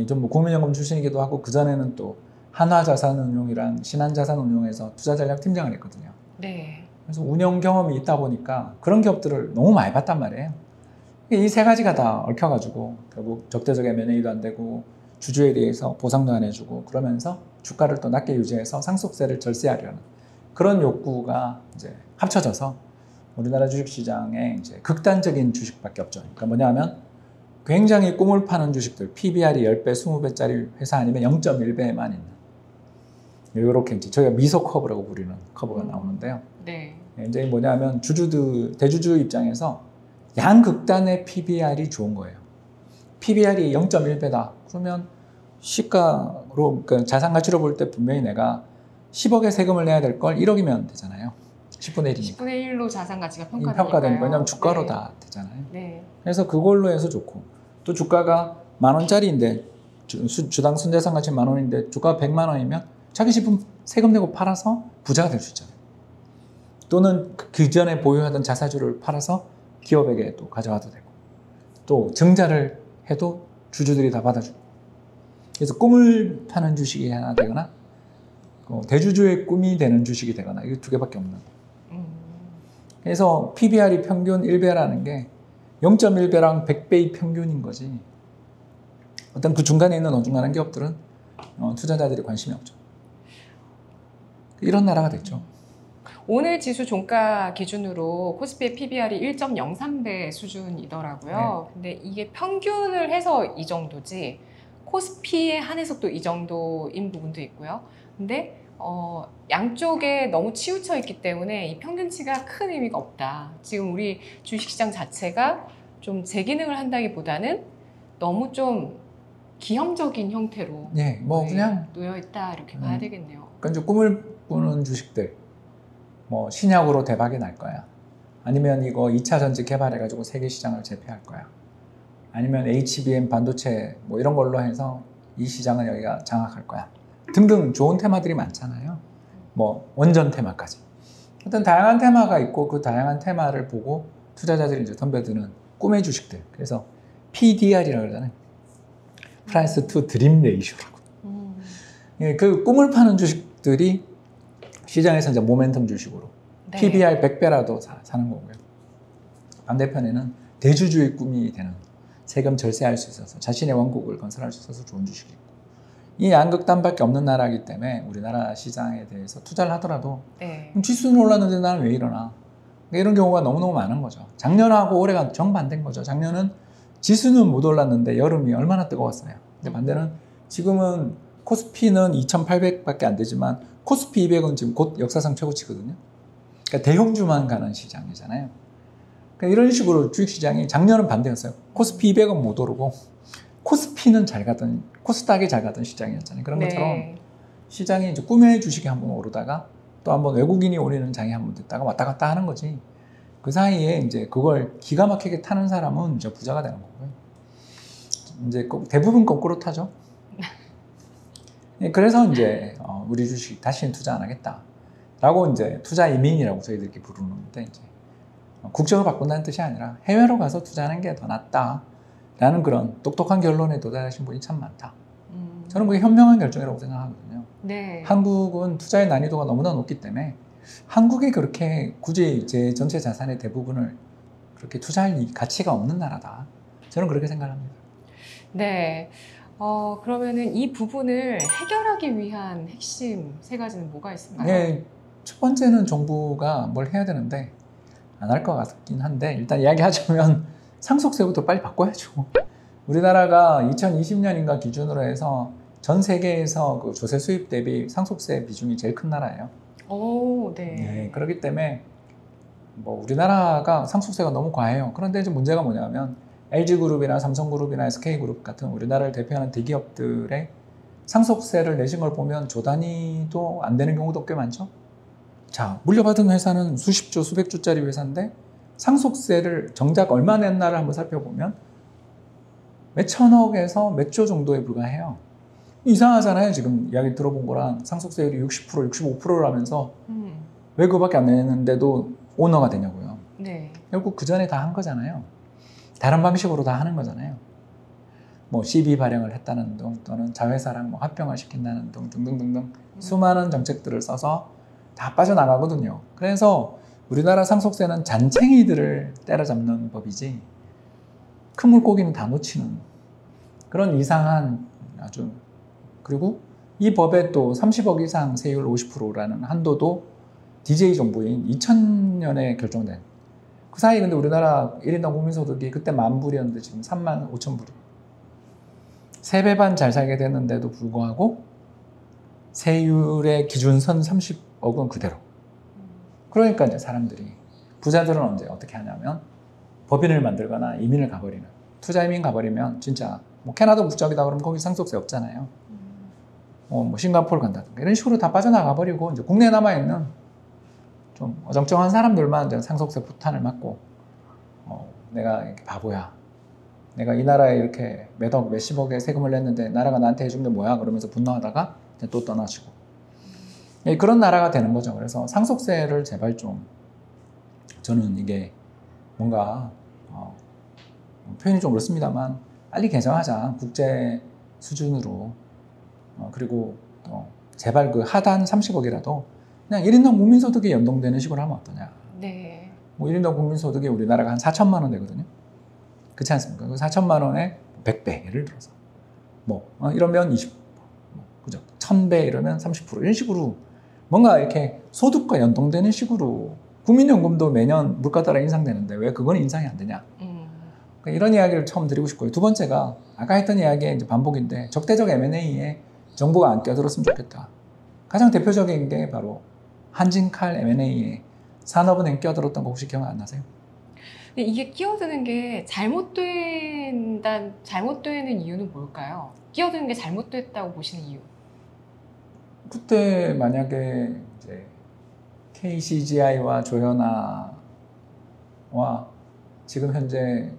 좀 뭐 국민연금 출신이기도 하고 그 전에는 또 한화자산운용이랑 신한자산운용에서 투자전략 팀장을 했거든요. 네. 그래서 운영 경험이 있다 보니까 그런 기업들을 너무 많이 봤단 말이에요. 이 세 가지가 다 얽혀가지고 결국 적대적 M&A도 안 되고 주주에 대해서 보상도 안 해주고 그러면서 주가를 또 낮게 유지해서 상속세를 절세하려는 그런 욕구가 이제 합쳐져서 우리나라 주식시장에 이제 극단적인 주식밖에 없죠. 그러니까 뭐냐면 굉장히 꿈을 파는 주식들, PBR이 10배, 20배짜리 회사 아니면 0.1배만 있는 이렇게 이제 저희가 미소 커브라고 부르는 커브가 나오는데요. 네. 이제 뭐냐면 대주주 입장에서 양극단의 PBR이 좋은 거예요. PBR이 0.1배다. 그러면 시가로, 그러니까 자산가치로 볼 때 분명히 내가 10억의 세금을 내야 될 걸 1억이면 되잖아요. 10분의 1이니까. 10분의 1로 자산 가치가 평가되니까. 평가되니까요. 왜냐하면 주가로 네. 다 되잖아요. 네. 그래서 그걸로 해서 좋고 또 주가가 10,000원짜리인데 주당 순자산 가치 10,000원인데 주가가 100만 원이면 자기 집 세금 내고 팔아서 부자가 될 수 있잖아요. 또는 그 전에 보유하던 자사주를 팔아서 기업에게 또 가져가도 되고 또 증자를 해도 주주들이 다 받아주고 그래서 꿈을 파는 주식이 하나 되거나 대주주의 꿈이 되는 주식이 되거나 이게 두 개밖에 없는 그래서 PBR이 평균 1배라는 게 0.1배랑 100배의 평균인 거지 어떤 그 중간에 있는 어중간한 기업들은 투자자들이 관심이 없죠. 이런 나라가 됐죠. 오늘 지수 종가 기준으로 코스피의 PBR이 1.03배 수준이더라고요. 근데 이게 평균을 해서 이 정도지 코스피에 한해서 또 이 정도인 부분도 있고요. 근데 양쪽에 너무 치우쳐 있기 때문에 이 평균치가 큰 의미가 없다. 지금 우리 주식시장 자체가 좀 재기능을 한다기보다는 너무 좀 기형적인 형태로 네, 뭐 그냥 놓여 있다 이렇게 봐야 되겠네요. 그러니까 이제 꿈을 꾸는 주식들, 뭐 신약으로 대박이 날 거야. 아니면 이거 2차 전지 개발해가지고 세계 시장을 제패할 거야. 아니면 HBM 반도체 뭐 이런 걸로 해서 이 시장을 여기가 장악할 거야. 등등 좋은 테마들이 많잖아요. 뭐 원전 테마까지. 어떤 다양한 테마가 있고 그 다양한 테마를 보고 투자자들이 이제 덤벼드는 꿈의 주식들. 그래서 PDR이라고 그러잖아요. 프라이스 투 드림 레이쇼라고. 그 꿈을 파는 주식들이 시장에서 이제 모멘텀 주식으로 네. PBR 100배라도 사는 거고요. 반대편에는 대주주의 꿈이 되는 세금 절세할 수 있어서 자신의 왕국을 건설할 수 있어서 좋은 주식이고 이 양극단밖에 없는 나라이기 때문에 우리나라 시장에 대해서 투자를 하더라도 네. 지수는 올랐는데 나는 왜 이러나 이런 경우가 너무너무 많은 거죠. 작년하고 올해가 정반대인 거죠. 작년은 지수는 못 올랐는데 여름이 얼마나 뜨거웠어요. 근데 반대는 지금은 코스피는 2,800밖에 안 되지만 코스피 200은 지금 곧 역사상 최고치거든요. 그러니까 대형주만 가는 시장이잖아요. 그러니까 이런 식으로 주식시장이 작년은 반대였어요. 코스피 200은 못 오르고 코스피는 잘 가던 코스닥이 잘 가던 시장이었잖아요. 그런 것처럼 시장이 이제 꿈의 주식이 한번 오르다가 또 한번 외국인이 올리는 장이 한번 됐다가 왔다 갔다 하는 거지. 그 사이에 이제 그걸 기가 막히게 타는 사람은 이제 부자가 되는 거고요. 이제 대부분 거꾸로 타죠. 그래서 이제 우리 주식 다시는 투자 안 하겠다. 라고 이제 투자 이민이라고 저희들끼리 부르는데 이제 국적을 바꾼다는 뜻이 아니라 해외로 가서 투자하는 게 더 낫다라는 그런 똑똑한 결론에 도달하신 분이 참 많다. 저는 그게 현명한 결정이라고 생각하거든요. 네. 한국은 투자의 난이도가 너무나 높기 때문에 한국이 그렇게 굳이 제 전체 자산의 대부분을 그렇게 투자할 가치가 없는 나라다. 저는 그렇게 생각합니다. 네. 그러면은 이 부분을 해결하기 위한 핵심 세 가지는 뭐가 있을까요? 네, 첫 번째는 정부가 뭘 해야 되는데 안 할 것 같긴 한데 일단 이야기하자면 상속세부터 빨리 바꿔야죠. 우리나라가 2020년인가 기준으로 해서 전 세계에서 그 조세 수입 대비 상속세 비중이 제일 큰 나라예요. 오, 네. 네, 그렇기 때문에 뭐 우리나라가 상속세가 너무 과해요. 그런데 이제 문제가 뭐냐면 LG그룹이나 삼성그룹이나 SK그룹 같은 우리나라를 대표하는 대기업들의 상속세를 내신 걸 보면 조 단위도 안 되는 경우도 꽤 많죠. 자, 물려받은 회사는 수십조, 수백조짜리 회사인데 상속세를 정작 얼마 냈나를 한번 살펴보면 몇 천억에서 몇 조 정도에 불과해요. 이상하잖아요. 지금 이야기 들어본 거랑 상속세율이 60%, 65%라면서 왜 그거밖에 안 내는데도 오너가 되냐고요. 네. 결국 그 전에 다 한 거잖아요. 다른 방식으로 다 하는 거잖아요. 뭐 CB 발행을 했다는 등 또는 자회사랑 뭐 합병을 시킨다는 등 등등등등 수많은 정책들을 써서 다 빠져나가거든요. 그래서 우리나라 상속세는 잔챙이들을 때려잡는 법이지 큰 물고기는 다 놓치는 그런 이상한 아주 그리고 이 법에 또 30억 이상 세율 50%라는 한도도 DJ 정부인 2000년에 결정된 그 사이에 근데 우리나라 1인당 국민소득이 그때 10,000불이었는데 지금 35,000불이 3배 반 잘 살게 됐는데도 불구하고 세율의 기준선 30억은 그대로. 그러니까 이제 사람들이 부자들은 언제 어떻게 하냐면 법인을 만들거나 이민을 가버리는 투자 이민 가버리면 진짜 뭐 캐나다 국적이다 그러면 거기 상속세 없잖아요. 뭐 싱가포르 간다든가 이런 식으로 다 빠져나가 버리고 이제 국내에 남아 있는 좀 어정쩡한 사람들만 이제 상속세 부탄을 맞고 내가 이렇게 바보야. 내가 이 나라에 이렇게 몇억 몇십억의 세금을 냈는데 나라가 나한테 해준 게 뭐야? 그러면서 분노하다가 이제 또 떠나시고 그런 나라가 되는 거죠. 그래서 상속세를 제발 좀 저는 이게 뭔가 표현이 좀 그렇습니다만 빨리 개정하자 국제 수준으로 그리고 또 제발 그 하단 30억이라도 그냥 1인당 국민소득에 연동되는 식으로 하면 어떠냐. 네. 뭐 1인당 국민소득이 우리나라가 한 4천만 원 되거든요. 그렇지 않습니까? 그 4천만 원에 100배 예를 들어서 뭐 이러면 20%, 그죠? 1000배 이러면 30% 이런 식으로 뭔가 이렇게 소득과 연동되는 식으로 국민연금도 매년 물가 따라 인상되는데 왜 그건 인상이 안 되냐? 그러니까 이런 이야기를 처음 드리고 싶고요. 두 번째가 아까 했던 이야기의 이제 반복인데 적대적 M&A에 정부가 안 끼어들었으면 좋겠다. 가장 대표적인 게 바로 한진칼 M&A에 산업은행 끼어들었던 거 혹시 기억 안 나세요? 근데 이게 끼어드는 게 잘못되는 이유는 뭘까요? 끼어드는 게 잘못됐다고 보시는 이유? 그때 만약에 이제 KCGI와 조현아와 지금 현재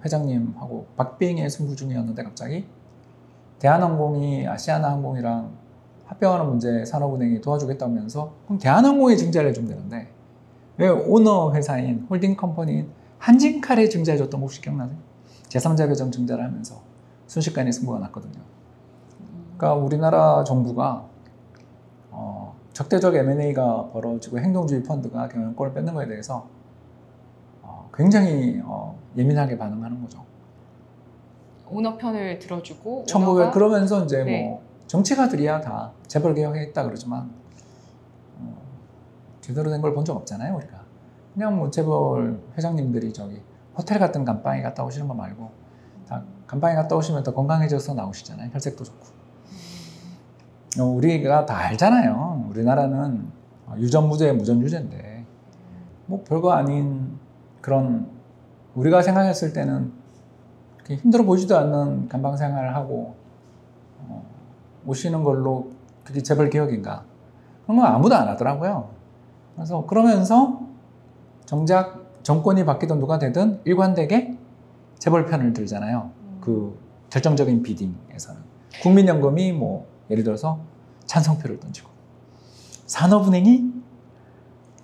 회장님하고 박빙의 승부 중이었는데 갑자기 대한항공이 아시아나항공이랑 합병하는 문제에 산업은행이 도와주겠다면서 그럼 대한항공에 증자를 해주면 되는데 왜 오너 회사인 홀딩 컴퍼니인 한진칼에 증자해줬던 거 혹시 기억나세요? 제3자 배정 증자를 하면서 순식간에 승부가 났거든요. 그러니까 우리나라 정부가 적대적 M&A가 벌어지고 행동주의 펀드가 경영권을 뺏는 것에 대해서 굉장히 예민하게 반응하는 거죠. 오너 편을 들어주고 정부가 그러면서 이제 네. 뭐 정치가들이야 다 재벌 개혁했다 그러지만 제대로 된 걸 본 적 없잖아요 우리가. 그냥 뭐 재벌 회장님들이 저기 호텔 같은 감방에 갔다 오시는 거 말고 다 감방에 갔다 오시면 더 건강해져서 나오시잖아요. 혈색도 좋고. 우리가 다 알잖아요. 우리나라는 유전무죄 무전유죄인데 뭐 별거 아닌 그런 우리가 생각했을 때는 그렇게 힘들어 보이지도 않는 감방 생활을 하고 오시는 걸로 그게 재벌 개혁인가? 그런 건 아무도 안 하더라고요. 그래서 그러면서 정작 정권이 바뀌든 누가 되든 일관되게 재벌 편을 들잖아요. 그 결정적인 비딩에서는 국민연금이 뭐 예를 들어서 찬성표를 던지고 산업은행이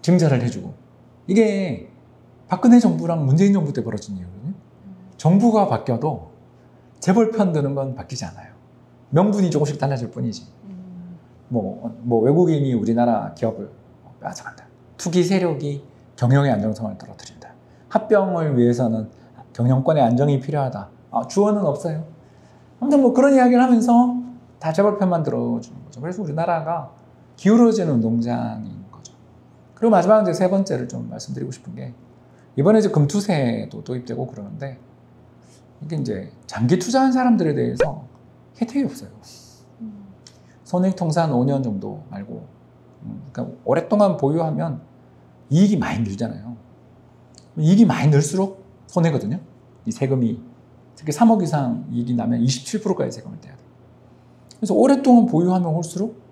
증자를 해주고 이게 박근혜 정부랑 문재인 정부 때 벌어진 이유거든요. 정부가 바뀌어도 재벌 편드는 건 바뀌지 않아요. 명분이 조금씩 달라질 뿐이지. 뭐 외국인이 우리나라 기업을 빼앗아간다. 투기 세력이 경영의 안정성을 떨어뜨린다. 합병을 위해서는 경영권의 안정이 필요하다. 주어는 없어요. 아무튼 뭐 그런 이야기를 하면서 다 재벌 편만 들어주는 거죠. 그래서 우리나라가 기울어지는 농장인 거죠. 그리고 마지막 이제 세 번째를 좀 말씀드리고 싶은 게 이번에 이제 금투세도 도입되고 그러는데 이게 이제 장기 투자한 사람들에 대해서 혜택이 없어요. 손익통산 5년 정도 말고 그러니까 오랫동안 보유하면 이익이 많이 늘잖아요. 이익이 많이 늘수록 손해거든요. 이 세금이 특히 3억 이상 이익이 나면 27%까지 세금을 떼야 돼요. 그래서 오랫동안 보유하면 올수록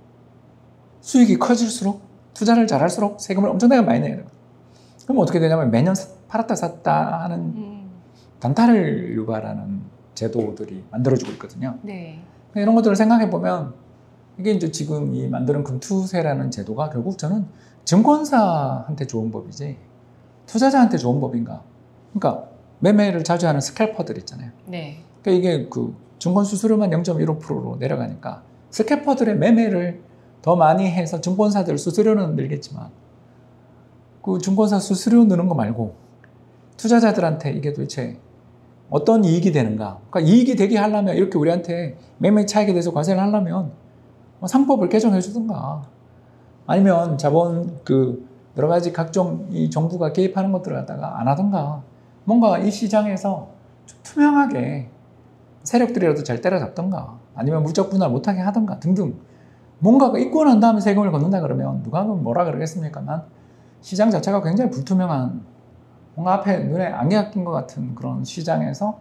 수익이 커질수록 투자를 잘할수록 세금을 엄청나게 많이 내야 돼요. 그럼 어떻게 되냐면 매년 팔았다 샀다 하는 단타를 유발하는 제도들이 만들어지고 있거든요. 네. 이런 것들을 생각해 보면 이게 이제 지금 이 만드는 금투세라는 제도가 결국 저는 증권사한테 좋은 법이지 투자자한테 좋은 법인가? 그러니까 매매를 자주 하는 스캘퍼들 있잖아요. 네. 그러니까 이게 그 증권 수수료만 0.15%로 내려가니까 스캘퍼들의 매매를 더 많이 해서 증권사들 수수료는 늘겠지만 그 증권사 수수료 느는 거 말고 투자자들한테 이게 도대체 어떤 이익이 되는가? 그러니까 이익이 되게 하려면 이렇게 우리한테 매매 차익에 대해서 과세를 하려면 상법을 개정해 주든가 아니면 자본 그 여러 가지 각종 이 정부가 개입하는 것들을 갖다가 안 하든가 뭔가 이 시장에서 좀 투명하게 세력들이라도 잘 때려잡든가 아니면 물적 분할 못하게 하든가 등등 뭔가가 있고 난 다음에 세금을 걷는다 그러면 누가 뭐라 그러겠습니까만 시장 자체가 굉장히 불투명한 뭔가 앞에 눈에 안개가 낀 것 같은 그런 시장에서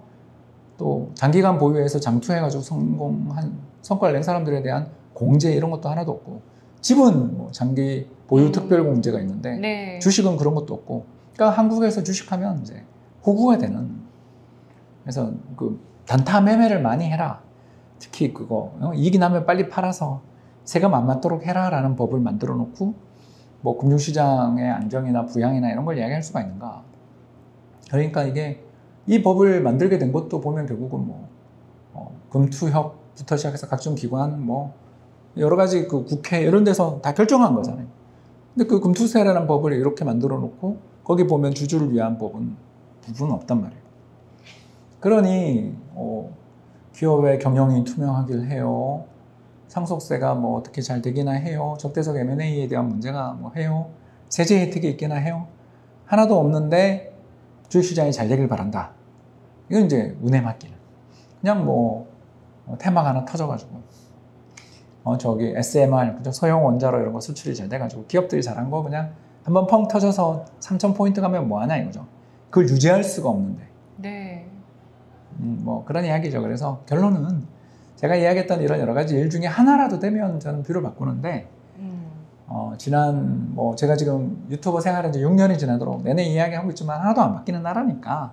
또 장기간 보유해서 장투해가지고 성공한 성과를 낸 사람들에 대한 공제 이런 것도 하나도 없고 집은 뭐 장기 보유 특별 공제가 있는데 네. 주식은 그런 것도 없고 그러니까 한국에서 주식하면 이제 호구가 되는 그래서 그 단타 매매를 많이 해라 특히 그거 이익이 나면 빨리 팔아서 세금 안 맞도록 해라라는 법을 만들어 놓고 뭐 금융시장의 안정이나 부양이나 이런 걸 이야기할 수가 있는가 그러니까 이게 이 법을 만들게 된 것도 보면 결국은 뭐 금투협부터 시작해서 각종 기관 뭐 여러 가지 그 국회 이런 데서 다 결정한 거잖아요. 근데 그 금투세라는 법을 이렇게 만들어 놓고 거기 보면 주주를 위한 부분은 없단 말이에요. 그러니 기업의 경영이 투명하길 해요. 상속세가 뭐 어떻게 잘 되기나 해요. 적대적 M&A에 대한 문제가 뭐 해요. 세제 혜택이 있기나 해요. 하나도 없는데 주식시장이 잘 되길 바란다. 이건 이제 운에 맡기는. 그냥 뭐 테마가 하나 터져가지고 저기 SMR, 그죠? 소형 원자로 이런 거 수출이 잘 돼가지고 기업들이 잘한 거 그냥 한번 펑 터져서 3,000포인트 가면 뭐하냐 이거죠. 그걸 유지할 수가 없는데. 네. 뭐 그런 이야기죠. 그래서 결론은 제가 이야기했던 이런 여러 가지 일 중에 하나라도 되면 저는 뷰를 바꾸는데 지난 뭐 제가 지금 유튜버 생활한 지 6년이 지나도록 내내 이야기하고 있지만 하나도 안 바뀌는 나라니까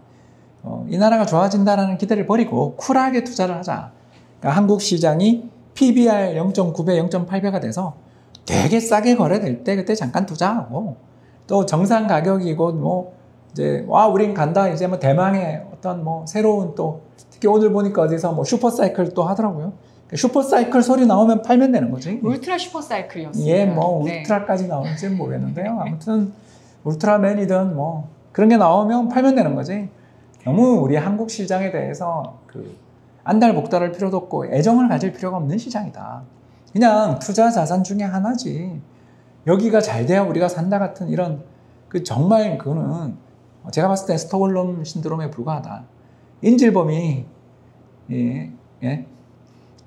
이 나라가 좋아진다라는 기대를 버리고 쿨하게 투자를 하자. 그러니까 한국 시장이 PBR 0.9배, 0.8배가 돼서 되게 싸게 거래될 때 그때 잠깐 투자하고 또 정상 가격이고 뭐 이제 와 우린 간다 이제 뭐 대망의 어떤 뭐 새로운 또 특히 오늘 보니까 어디서 뭐 슈퍼사이클 또 하더라고요. 슈퍼사이클 소리 나오면 팔면 되는 거지. 울트라 슈퍼사이클이었어요. 예, 뭐 울트라까지 나오는지는 모르겠는데요. 아무튼 울트라맨이든 뭐 그런 게 나오면 팔면 되는 거지. 너무 우리 한국 시장에 대해서 그 안달복달할 필요도 없고 애정을 가질 필요가 없는 시장이다. 그냥 투자 자산 중에 하나지. 여기가 잘 돼야 우리가 산다 같은 이런 그 정말 그거는 제가 봤을 때 스톡홀름 신드롬에 불과하다. 인질범이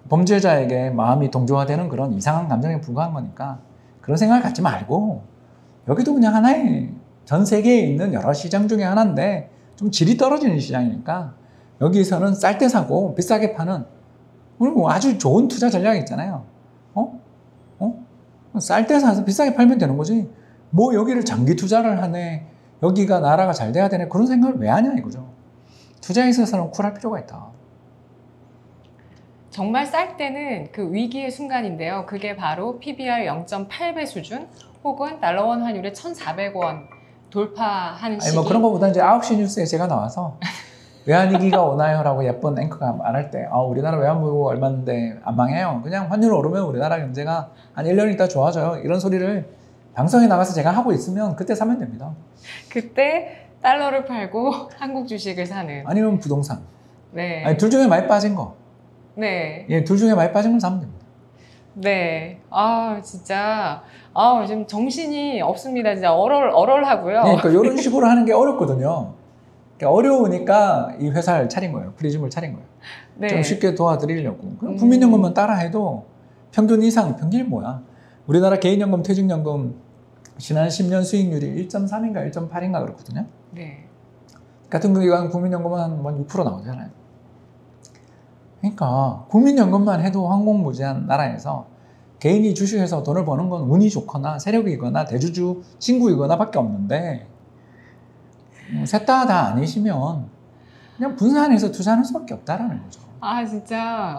범죄자에게 마음이 동조화되는 그런 이상한 감정에 불과한 거니까 그런 생각을 갖지 말고 여기도 그냥 하나의 전 세계에 있는 여러 시장 중에 하나인데 좀 질이 떨어지는 시장이니까 여기서는 쌀 때 사고 비싸게 파는 그리고 아주 좋은 투자 전략이 있잖아요. 쌀 때 사서 비싸게 팔면 되는 거지. 뭐 여기를 장기 투자를 하네. 여기가 나라가 잘 돼야 되네. 그런 생각을 왜 하냐 이거죠. 투자에 있어서는 쿨할 필요가 있다. 정말 쌀 때는 그 위기의 순간인데요. 그게 바로 PBR 0.8배 수준 혹은 달러원 환율의 1,400원 돌파하는 아니 시기. 뭐 그런 거보다 이제 9시 뉴스에 제가 나와서 외환위기가 오나요? 라고 예쁜 앵커가 말할 때 우리나라 외환보유고 얼마인데 안 망해요. 그냥 환율 오르면 우리나라 경제가 한 1년 있다 좋아져요. 이런 소리를 방송에 나가서 제가 하고 있으면 그때 사면 됩니다. 그때 달러를 팔고 한국 주식을 사는. 아니면 부동산. 네. 아니, 둘 중에 많이 빠진 거. 네. 예, 둘 중에 많이 빠진 건 사면 됩니다. 네. 진짜. 지금 정신이 없습니다. 진짜 얼얼하고요. 그러니까 이런 식으로 하는 게 어렵거든요. 그러니까 어려우니까 이 회사를 차린 거예요. 프리즘을 차린 거예요. 네. 좀 쉽게 도와드리려고. 그럼 국민연금만 따라해도 평균 이상, 평균이 뭐야? 우리나라 개인연금, 퇴직연금 지난 10년 수익률이 1.3인가 1.8인가 그렇거든요. 네. 같은 기간 국민연금은 한 6% 나오잖아요. 그러니까 국민연금만 해도 황공무지한 나라에서 개인이 주식해서 돈을 버는 건 운이 좋거나 세력이거나 대주주 친구이거나 밖에 없는데 셋 다 아니시면 그냥 분산해서 투자하는 수밖에 없다라는 거죠. 진짜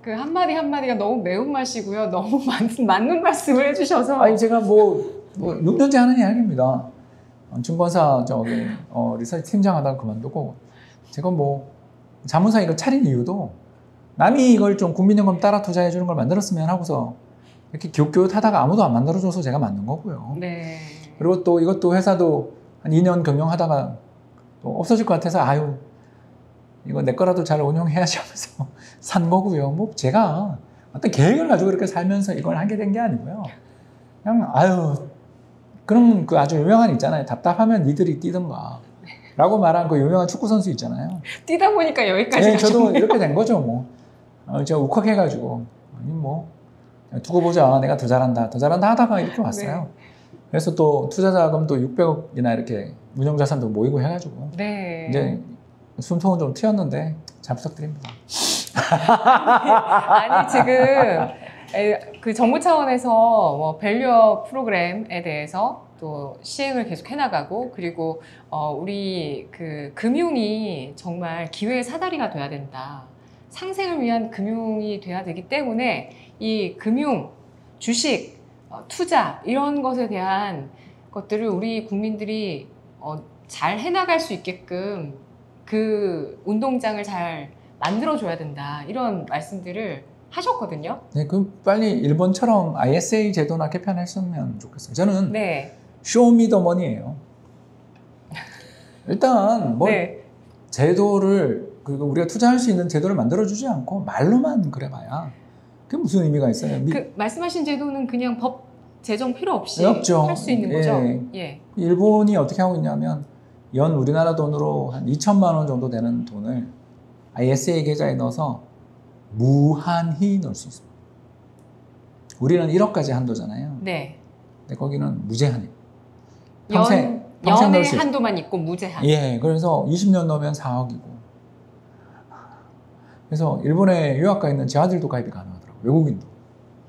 그 한마디 한마디가 너무 매운맛이고요. 너무 맞는 말씀을 해주셔서. 아니 제가 뭐 6년째 하는 이야기입니다. 증권사 리서치 팀장 하다가 그만두고 제가 뭐 자문사 이거 차린 이유도 남이 이걸 좀 국민연금 따라 투자해 주는 걸 만들었으면 하고서 이렇게 기웃기웃하다가 아무도 안 만들어줘서 제가 만든 거고요. 네. 그리고 또 이것도 회사도 한 2년 경영하다가 또 없어질 것 같아서 이거 내 거라도 잘 운영해야지 하면서 산 거고요. 뭐 제가 어떤 계획을 가지고 이렇게 살면서 이걸 하게 된 게 아니고요. 그냥 그럼 그 아주 유명한 있잖아요. 답답하면 니들이 뛰든가 라고 말한 그 유명한 축구 선수 있잖아요. 뛰다 보니까 여기까지 네, 저도 가셨네요. 이렇게 된 거죠. 뭐 제가 울컥해가지고 뭐 두고 보자. 내가 더 잘한다 하다가 이렇게 왔어요. 네. 그래서 또 투자자금도 600억이나 이렇게 운용자산도 모이고 해가지고 네. 이제 숨통은 좀 튀었는데 잘 부탁드립니다. 아니 지금 그 정부 차원에서 뭐 밸류업 프로그램에 대해서 또 시행을 계속 해나가고 그리고 우리 그 금융이 정말 기회의 사다리가 돼야 된다. 상생을 위한 금융이 돼야 되기 때문에 이 금융, 주식, 투자 이런 것에 대한 것들을 우리 국민들이 잘 해나갈 수 있게끔 그 운동장을 잘 만들어줘야 된다. 이런 말씀들을 하셨거든요. 네, 그럼 빨리 일본처럼 ISA 제도나 개편했으면 좋겠어요. 저는 네. 쇼미더머니예요. 일단 뭐 네. 제도를 그리고 우리가 투자할 수 있는 제도를 만들어주지 않고 말로만 그래봐야 그게 무슨 의미가 있어요? 그 말씀하신 제도는 그냥 법 제정 필요 없이 없죠. 할 수 있는 거죠. 예. 일본이 어떻게 하고 있냐면 연 우리나라 돈으로 한 2천만 원 정도 되는 돈을 ISA 계좌에 넣어서 무한히 넣을 수 있습니다. 우리는 1억까지 한도잖아요. 네. 근데 거기는 무제한이에요. 평생 넣을 연의 수 있어요. 한도만 있고 무제한. 예, 그래서 20년 넣으면 4억이고. 그래서 일본에 유학 가 있는 제 아들도 가입이 가능하더라고요. 외국인도.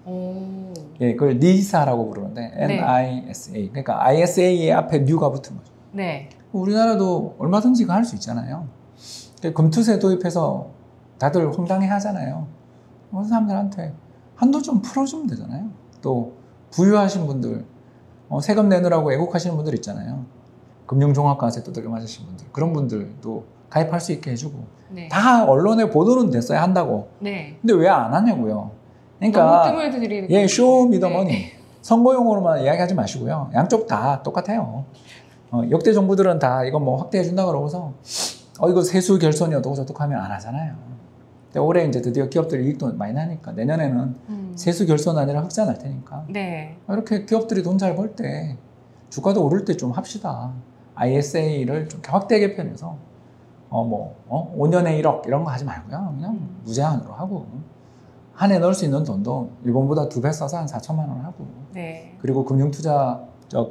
오. 예, 그걸 NISA라고 부르는데 네. NISA. 그러니까 ISA의 앞에 New가 붙은 거죠. 네. 우리나라도 얼마든지 할 수 있잖아요. 금투세 도입해서 다들 황당해 하잖아요. 그런 사람들한테 한도 좀 풀어주면 되잖아요. 또 부유하신 분들, 세금 내느라고 애국하시는 분들 있잖아요. 금융종합과세 두들겨 맞으신 분들, 그런 분들도 가입할 수 있게 해주고. 네. 다 언론에 보도는 됐어요, 한다고. 네. 근데 왜 안 하냐고요. 너무 그러니까 뜸을 들이는 예, 쇼미더머니. 네. 선거용으로만 이야기하지 마시고요. 양쪽 다 똑같아요. 역대 정부들은 다 이거 뭐 확대해 준다 그러고서 이거 세수 결손이 어떻고 저떻고 하면 안 하잖아요. 근데 올해 이제 드디어 기업들이 이익도 많이 나니까 내년에는 세수 결손 아니라 흑자 날 테니까 네. 이렇게 기업들이 돈 잘 벌 때 주가도 오를 때 좀 합시다. ISA를 좀 확대 개편해서 5년에 1억 이런 거 하지 말고요. 그냥 무제한으로 하고 한 해 넣을 수 있는 돈도 일본보다 2배 써서 한 4천만 원 하고 네. 그리고 금융투자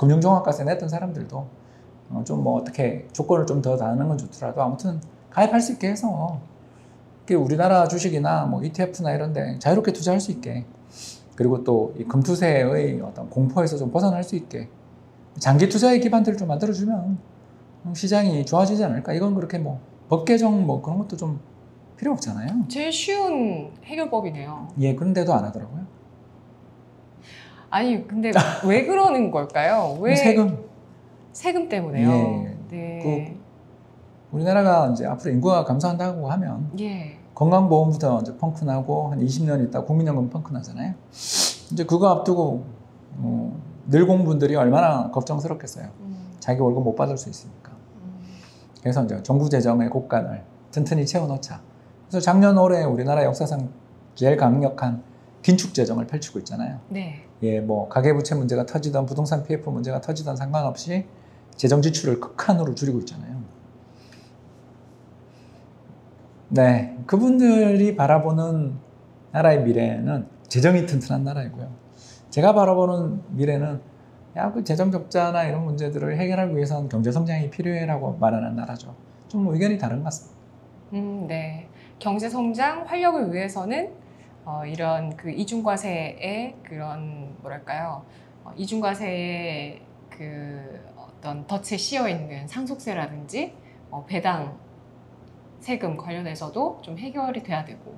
금융종합과세 냈던 사람들도 좀 뭐 어떻게 조건을 좀 더 다는 건 좋더라도 아무튼 가입할 수 있게 해서 우리나라 주식이나 뭐 ETF나 이런데 자유롭게 투자할 수 있게 그리고 또 이 금투세의 어떤 공포에서 좀 벗어날 수 있게 장기 투자의 기반들을 좀 만들어주면 시장이 좋아지지 않을까. 이건 그렇게 뭐 법 개정 뭐 그런 것도 좀 필요 없잖아요. 제일 쉬운 해결법이네요. 예, 그런데도 안 하더라고요. 아니 근데 왜 그러는 걸까요? 왜 세금 때문에요. 예. 네. 우리나라가 이제 앞으로 인구가 감소한다고 하면 예. 건강보험부터 이제 펑크 나고 한 20년 있다 국민연금 펑크 나잖아요. 이제 그거 앞두고 늙은분들이 얼마나 걱정스럽겠어요. 자기 월급 못 받을 수 있으니까. 그래서 이제 정부 재정의 곳간을 튼튼히 채워넣자. 그래서 작년 올해 우리나라 역사상 제일 강력한 긴축 재정을 펼치고 있잖아요. 네. 예, 뭐 가계부채 문제가 터지던 부동산 PF 문제가 터지던 상관없이 재정 지출을 극한으로 줄이고 있잖아요. 네, 그분들이 바라보는 나라의 미래는 재정이 튼튼한 나라이고요. 제가 바라보는 미래는 야, 그 재정 적자나 이런 문제들을 해결하기 위해서는 경제 성장이 필요해라고 말하는 나라죠. 좀 의견이 다른 것 같습니다. 네. 경제 성장 활력을 위해서는 이런 그 이중과세의 그런 뭐랄까요? 이중과세의 그 어떤 덫에 씌여 있는 상속세라든지 배당 세금 관련해서도 좀 해결이 돼야 되고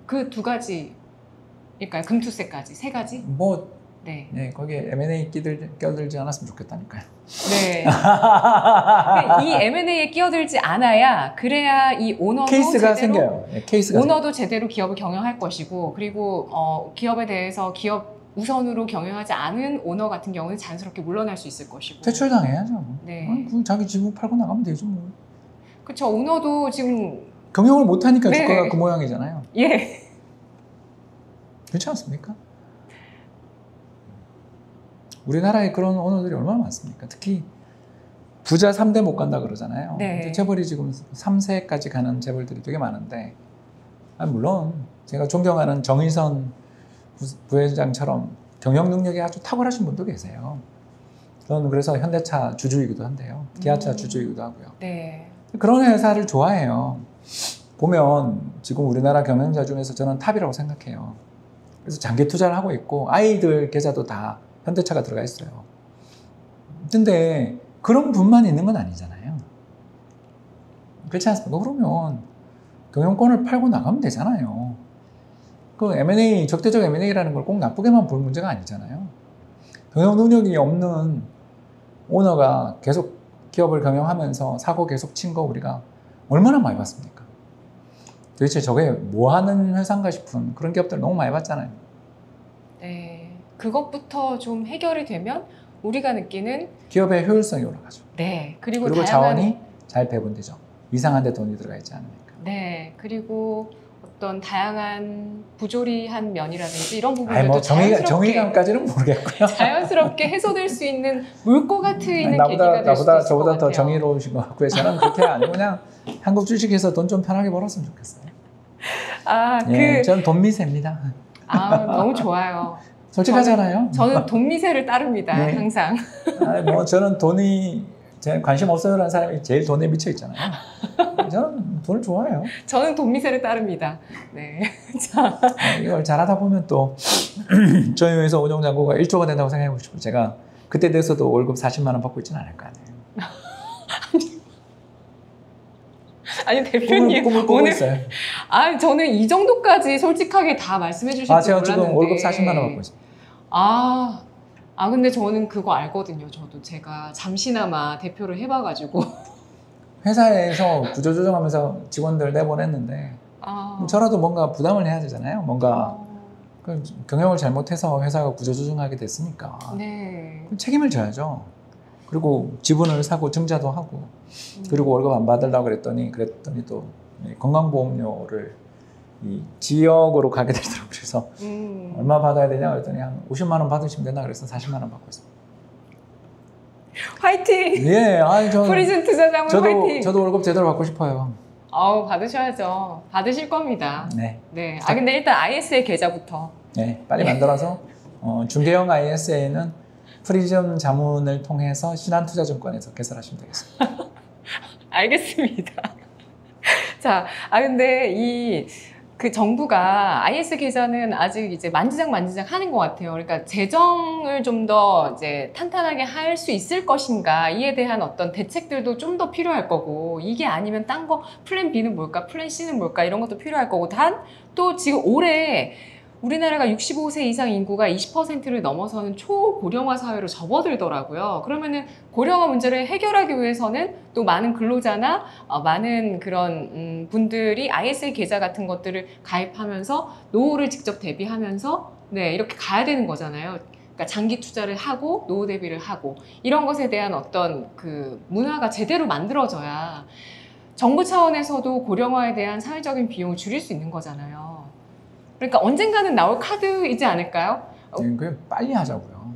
그 두 가지일까요? 금투세까지 세 가지? 뭐 네. 네, 거기에 M&A 껴들지 않았으면 좋겠다니까요. 네. 이 M&A에 끼어들지 않아야 그래야 이 오너도 케이스가 제대로 생겨요. 네, 케이스가 오너도 제대로 기업을 경영할 것이고 그리고 기업에 대해서 기업 우선으로 경영하지 않은 오너 같은 경우는 자연스럽게 물러날 수 있을 것이고 퇴출당해야죠. 네. 그 자기 지분 팔고 나가면 되죠. 뭐. 그렇죠. 오너도 지금 경영을 못하니까 네. 주가가 그 모양이잖아요. 예. 그렇지 않습니까? 우리나라에 그런 오너들이 얼마나 많습니까? 특히 부자 3대 못 간다 그러잖아요. 네. 재벌이 지금 3세까지 가는 재벌들이 되게 많은데 물론 제가 존경하는 정의선 부회장처럼 경영 능력이 아주 탁월하신 분도 계세요. 저는 그래서 현대차 주주이기도 한데요. 기아차 주주이기도 하고요. 네. 그런 회사를 좋아해요. 보면 지금 우리나라 경영자 중에서 저는 탑이라고 생각해요. 그래서 장기 투자를 하고 있고 아이들 계좌도 다 현대차가 들어가 있어요. 근데 그런 분만 있는 건 아니잖아요. 그렇지 않습니까? 그러면 경영권을 팔고 나가면 되잖아요. 그 M&A, 적대적 M&A라는 걸 꼭 나쁘게만 볼 문제가 아니잖아요. 경영 능력이 없는 오너가 계속 기업을 경영하면서 사고 계속 친 거 우리가 얼마나 많이 봤습니까? 도대체 저게 뭐 하는 회사인가 싶은 그런 기업들 너무 많이 봤잖아요. 네. 그것부터 좀 해결이 되면 우리가 느끼는 기업의 효율성이 올라가죠. 네. 그리고 그리고 다양한 자원이 잘 배분되죠. 이상한 데 돈이 들어가 있지 않으니까. 네. 그리고 어떤 다양한 부조리한 면이라든지 이런 부분들도 아니 뭐 자연스럽게 정의감까지는 모르겠고요. 자연스럽게 해소될 수 있는 물꼬가 트이는 아니, 계기가 될 수도 있을 것 저보다 같아요. 더 정의로우신 것 같고요. 저는 그렇게 아니고 그냥 한국 주식에서 돈 좀 편하게 벌었으면 좋겠어요. 예, 저는 돈 미세입니다. 너무 좋아요. 솔직하잖아요. 저는 돈 미세를 따릅니다. 네. 항상. 뭐 저는 돈이 제가 관심 없어요라는 사람이 제일 돈에 미쳐 있잖아요. 저는 돈을 좋아해요. 저는 돈 미세를 따릅니다. 네. 자, 이걸 잘하다 보면 또 저희 회사 운영장고가 1조가 된다고 생각해보고 싶어요. 제가 그때 돼서도 월급 40만 원 받고 있지는 않을 거 아니에요. 아니 대표님 꿈을 꾸고 오늘 있어요. 저는 이 정도까지 솔직하게 다 말씀해 주실 줄 제가 몰랐는데. 지금 월급 40만 원 받고 있어요. 근데 저는 그거 알거든요. 저도 제가 잠시나마 대표를 해봐가지고. 회사에서 구조조정하면서 직원들 내보냈는데 저라도 뭔가 부담을 해야 되잖아요. 뭔가 그 경영을 잘못해서 회사가 구조조정하게 됐으니까 네. 책임을 져야죠. 그리고 지분을 사고 증자도 하고 그리고 월급 안 받으려고 그랬더니 또 건강보험료를 이 지역으로 가게 되더라고요. 그래서 얼마 받아야 되냐 그랬더니 한 50만 원 받으시면 되나 그래서 40만 원 받고 있어요. 화이팅! 예, 프리즌 투자자문 화이팅! 저도 월급 제대로 받고 싶어요. 받으셔야죠. 받으실 겁니다. 네. 네. 근데 일단 ISA 계좌부터. 네, 빨리 만들어서 중개형 ISA는 프리즘 자문을 통해서 신한투자증권에서 개설하시면 되겠습니다. 알겠습니다. 자, 근데 그 정부가 IS 계좌는 아직 이제 만지작 하는 것 같아요. 그러니까 재정을 좀 더 이제 탄탄하게 할 수 있을 것인가 이에 대한 어떤 대책들도 좀 더 필요할 거고, 이게 아니면 딴 거 플랜 B는 뭘까, 플랜 C는 뭘까 이런 것도 필요할 거고, 단 또 지금 올해 우리나라가 65세 이상 인구가 20%를 넘어서는 초고령화 사회로 접어들더라고요. 그러면은 고령화 문제를 해결하기 위해서는 또 많은 근로자나 많은 그런 분들이 ISA 계좌 같은 것들을 가입하면서 노후를 직접 대비하면서 네, 이렇게 가야 되는 거잖아요. 그러니까 장기 투자를 하고 노후 대비를 하고 이런 것에 대한 어떤 그 문화가 제대로 만들어져야 정부 차원에서도 고령화에 대한 사회적인 비용을 줄일 수 있는 거잖아요. 그러니까 언젠가는 나올 카드이지 않을까요? 그 빨리 하자고요.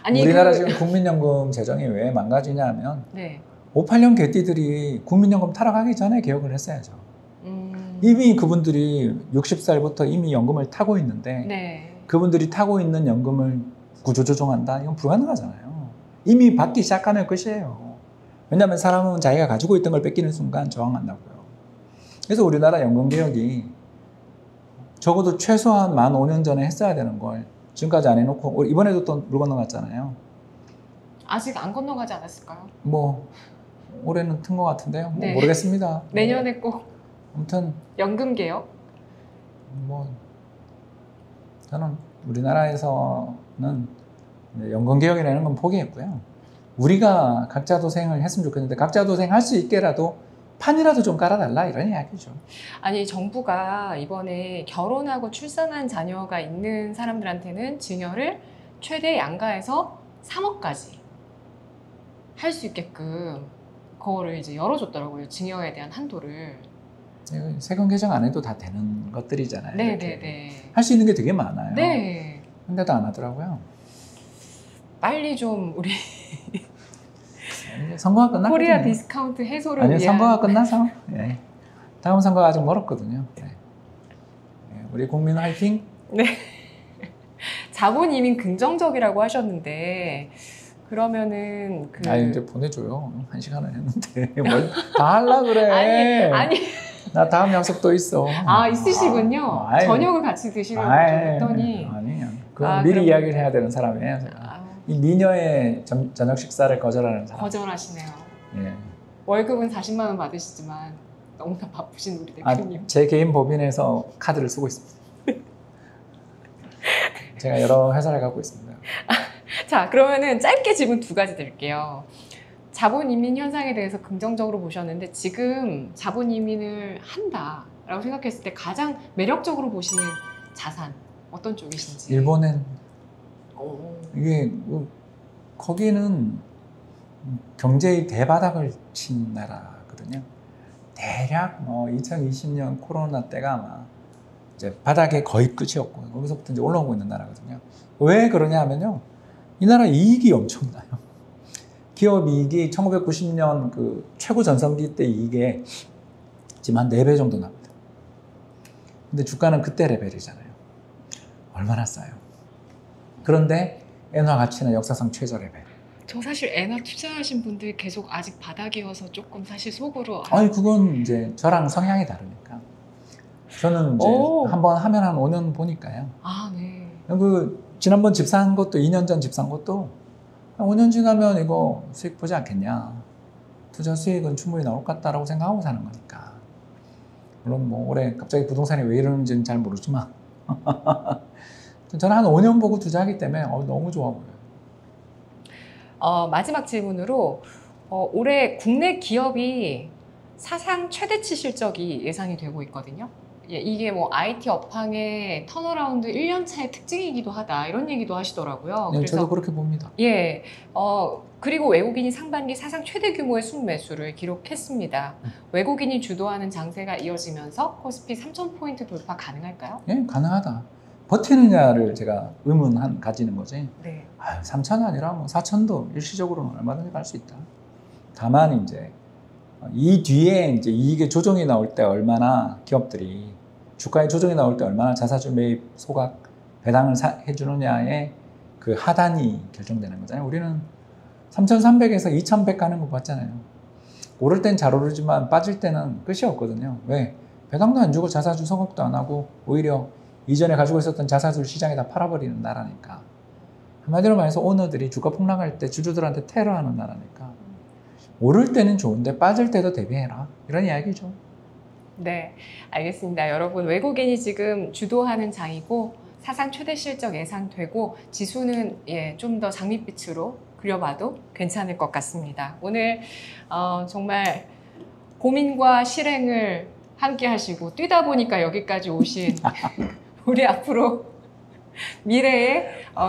아니, 우리나라 지금 국민연금 재정이 왜 망가지냐 하면 네. 58년 개띠들이 국민연금 타락하기 전에 개혁을 했어야죠. 이미 그분들이 60살부터 이미 연금을 타고 있는데 네. 그분들이 타고 있는 연금을 구조조정한다? 이건 불가능하잖아요. 이미 받기 시작하는 것이에요. 왜냐하면 사람은 자기가 가지고 있던 걸 뺏기는 순간 저항한다고요. 그래서 우리나라 연금개혁이 적어도 최소한 만 5년 전에 했어야 되는 걸 지금까지 안 해놓고 이번에도 또 물 건너갔잖아요. 아직 안 건너가지 않았을까요? 뭐 올해는 튼 것 같은데요. 뭐 네. 모르겠습니다. 내년에 꼭 아무튼 연금 개혁? 뭐 저는 우리나라에서는 연금개혁이라는 건 포기했고요. 우리가 각자 도생을 했으면 좋겠는데 각자 도생 할 수 있게라도 판이라도 좀 깔아달라 이런 이야기죠. 아니 정부가 이번에 결혼하고 출산한 자녀가 있는 사람들한테는 증여를 최대 양가에서 3억까지 할 수 있게끔 그거를 이제 열어줬더라고요. 증여에 대한 한도를. 세금 개정 안 해도 다 되는 것들이잖아요. 네네네. 할 수 있는 게 되게 많아요. 네. 근데도 안 하더라고요. 빨리 좀 우리 선거가 끝났거든요. 코리아 디스카운트 해소를 아니요, 위한 선거가 끝나서 네. 다음 선거가 아직 멀었거든요. 네. 네. 우리 국민 화이팅. 네. 자본이민 긍정적이라고 하셨는데 그러면은 그 아니 이제 보내줘요. 1시간을 했는데 뭘 다 하려 그래. 아니 나 다음 약속 또 있어. 있으시군요. 아이. 저녁을 같이 드시려고 좀 했더니 아니요. 그건 미리 그럼... 이야기를 해야 되는 사람이에요. 제가. 이 미녀의 저녁 식사를 거절하는 사람. 거절하시네요. 예. 월급은 40만 원 받으시지만 너무나 바쁘신 우리 대표님. 제 개인 법인에서 카드를 쓰고 있습니다. 제가 여러 회사를 갖고 있습니다. 자, 그러면은 짧게 질문 2가지 드릴게요. 자본 이민 현상에 대해서 긍정적으로 보셨는데 지금 자본 이민을 한다라고 생각했을 때 가장 매력적으로 보시는 자산 어떤 쪽이신지. 일본은 이게 거기는 경제의 대바닥을 친 나라거든요. 대략 2020년 코로나 때가 아마 이제 바닥에 거의 끝이었고 거기서부터 이제 올라오고 있는 나라거든요. 왜 그러냐 하면요, 이 나라 이익이 엄청나요. 기업 이익이 1990년 그 최고 전성기 때 이익에 지금 한 4배 정도 납니다. 근데 주가는 그때 레벨이잖아요. 얼마나 싸요. 그런데 엔화 가치는 역사상 최저 레벨. 저 사실 엔화 투자하신 분들 계속 아직 바닥이어서 조금 사실 속으로 아니 그건 이제 저랑 성향이 다르니까. 저는 이제 한번 하면 한 5년 보니까요. 아, 네. 그 지난번 집 산 것도 2년 전 집 산 것도 한 5년 지나면 이거 수익 보지 않겠냐. 투자 수익은 충분히 나올 것 같다라고 생각하고 사는 거니까. 물론 뭐 올해 갑자기 부동산이 왜 이러는지는 잘 모르지만 저는 한 5년 보고 투자하기 때문에 너무 좋아 보여요. 마지막 질문으로 올해 국내 기업이 사상 최대치 실적이 예상이 되고 있거든요. 예, 이게 뭐 IT 업황의 턴어라운드 1년 차의 특징이기도 하다 이런 얘기도 하시더라고요. 네, 그래서 저도 그렇게 봅니다. 예, 그리고 외국인이 상반기 사상 최대 규모의 순매수를 기록했습니다. 외국인이 주도하는 장세가 이어지면서 코스피 3,000포인트 돌파 가능할까요? 예, 가능하다. 버티느냐를 제가 가지는 거지. 네. 3,000 아니라 뭐 4,000도 일시적으로는 얼마든지 갈 수 있다. 다만 이제 이 뒤에 이제 이익의 조정이 나올 때 얼마나 기업들이 주가의 조정이 나올 때 얼마나 자사주 매입, 소각, 배당을 해주느냐의 그 하단이 결정되는 거잖아요. 우리는 3,300에서 2,100 가는 거 봤잖아요. 오를 땐 잘 오르지만 빠질 때는 끝이 없거든요. 왜? 배당도 안 주고 자사주 선곡도 안 하고 오히려 이전에 가지고 있었던 자사주를 시장에 다 팔아버리는 나라니까. 한마디로 말해서 오너들이 주가 폭락할 때 주주들한테 테러하는 나라니까. 오를 때는 좋은데 빠질 때도 대비해라. 이런 이야기죠. 네, 알겠습니다. 여러분, 외국인이 지금 주도하는 장이고 사상 최대 실적 예상되고 지수는 좀 더 장밋빛으로 그려봐도 괜찮을 것 같습니다. 오늘 정말 고민과 실행을 함께 하시고 뛰다 보니까 여기까지 오신 우리 앞으로 미래의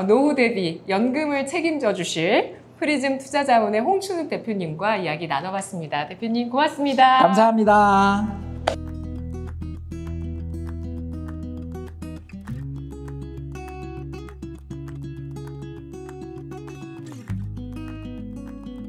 노후 대비 연금을 책임져 주실 프리즘 투자자문의 홍춘욱 대표님과 이야기 나눠봤습니다. 대표님 고맙습니다. 감사합니다.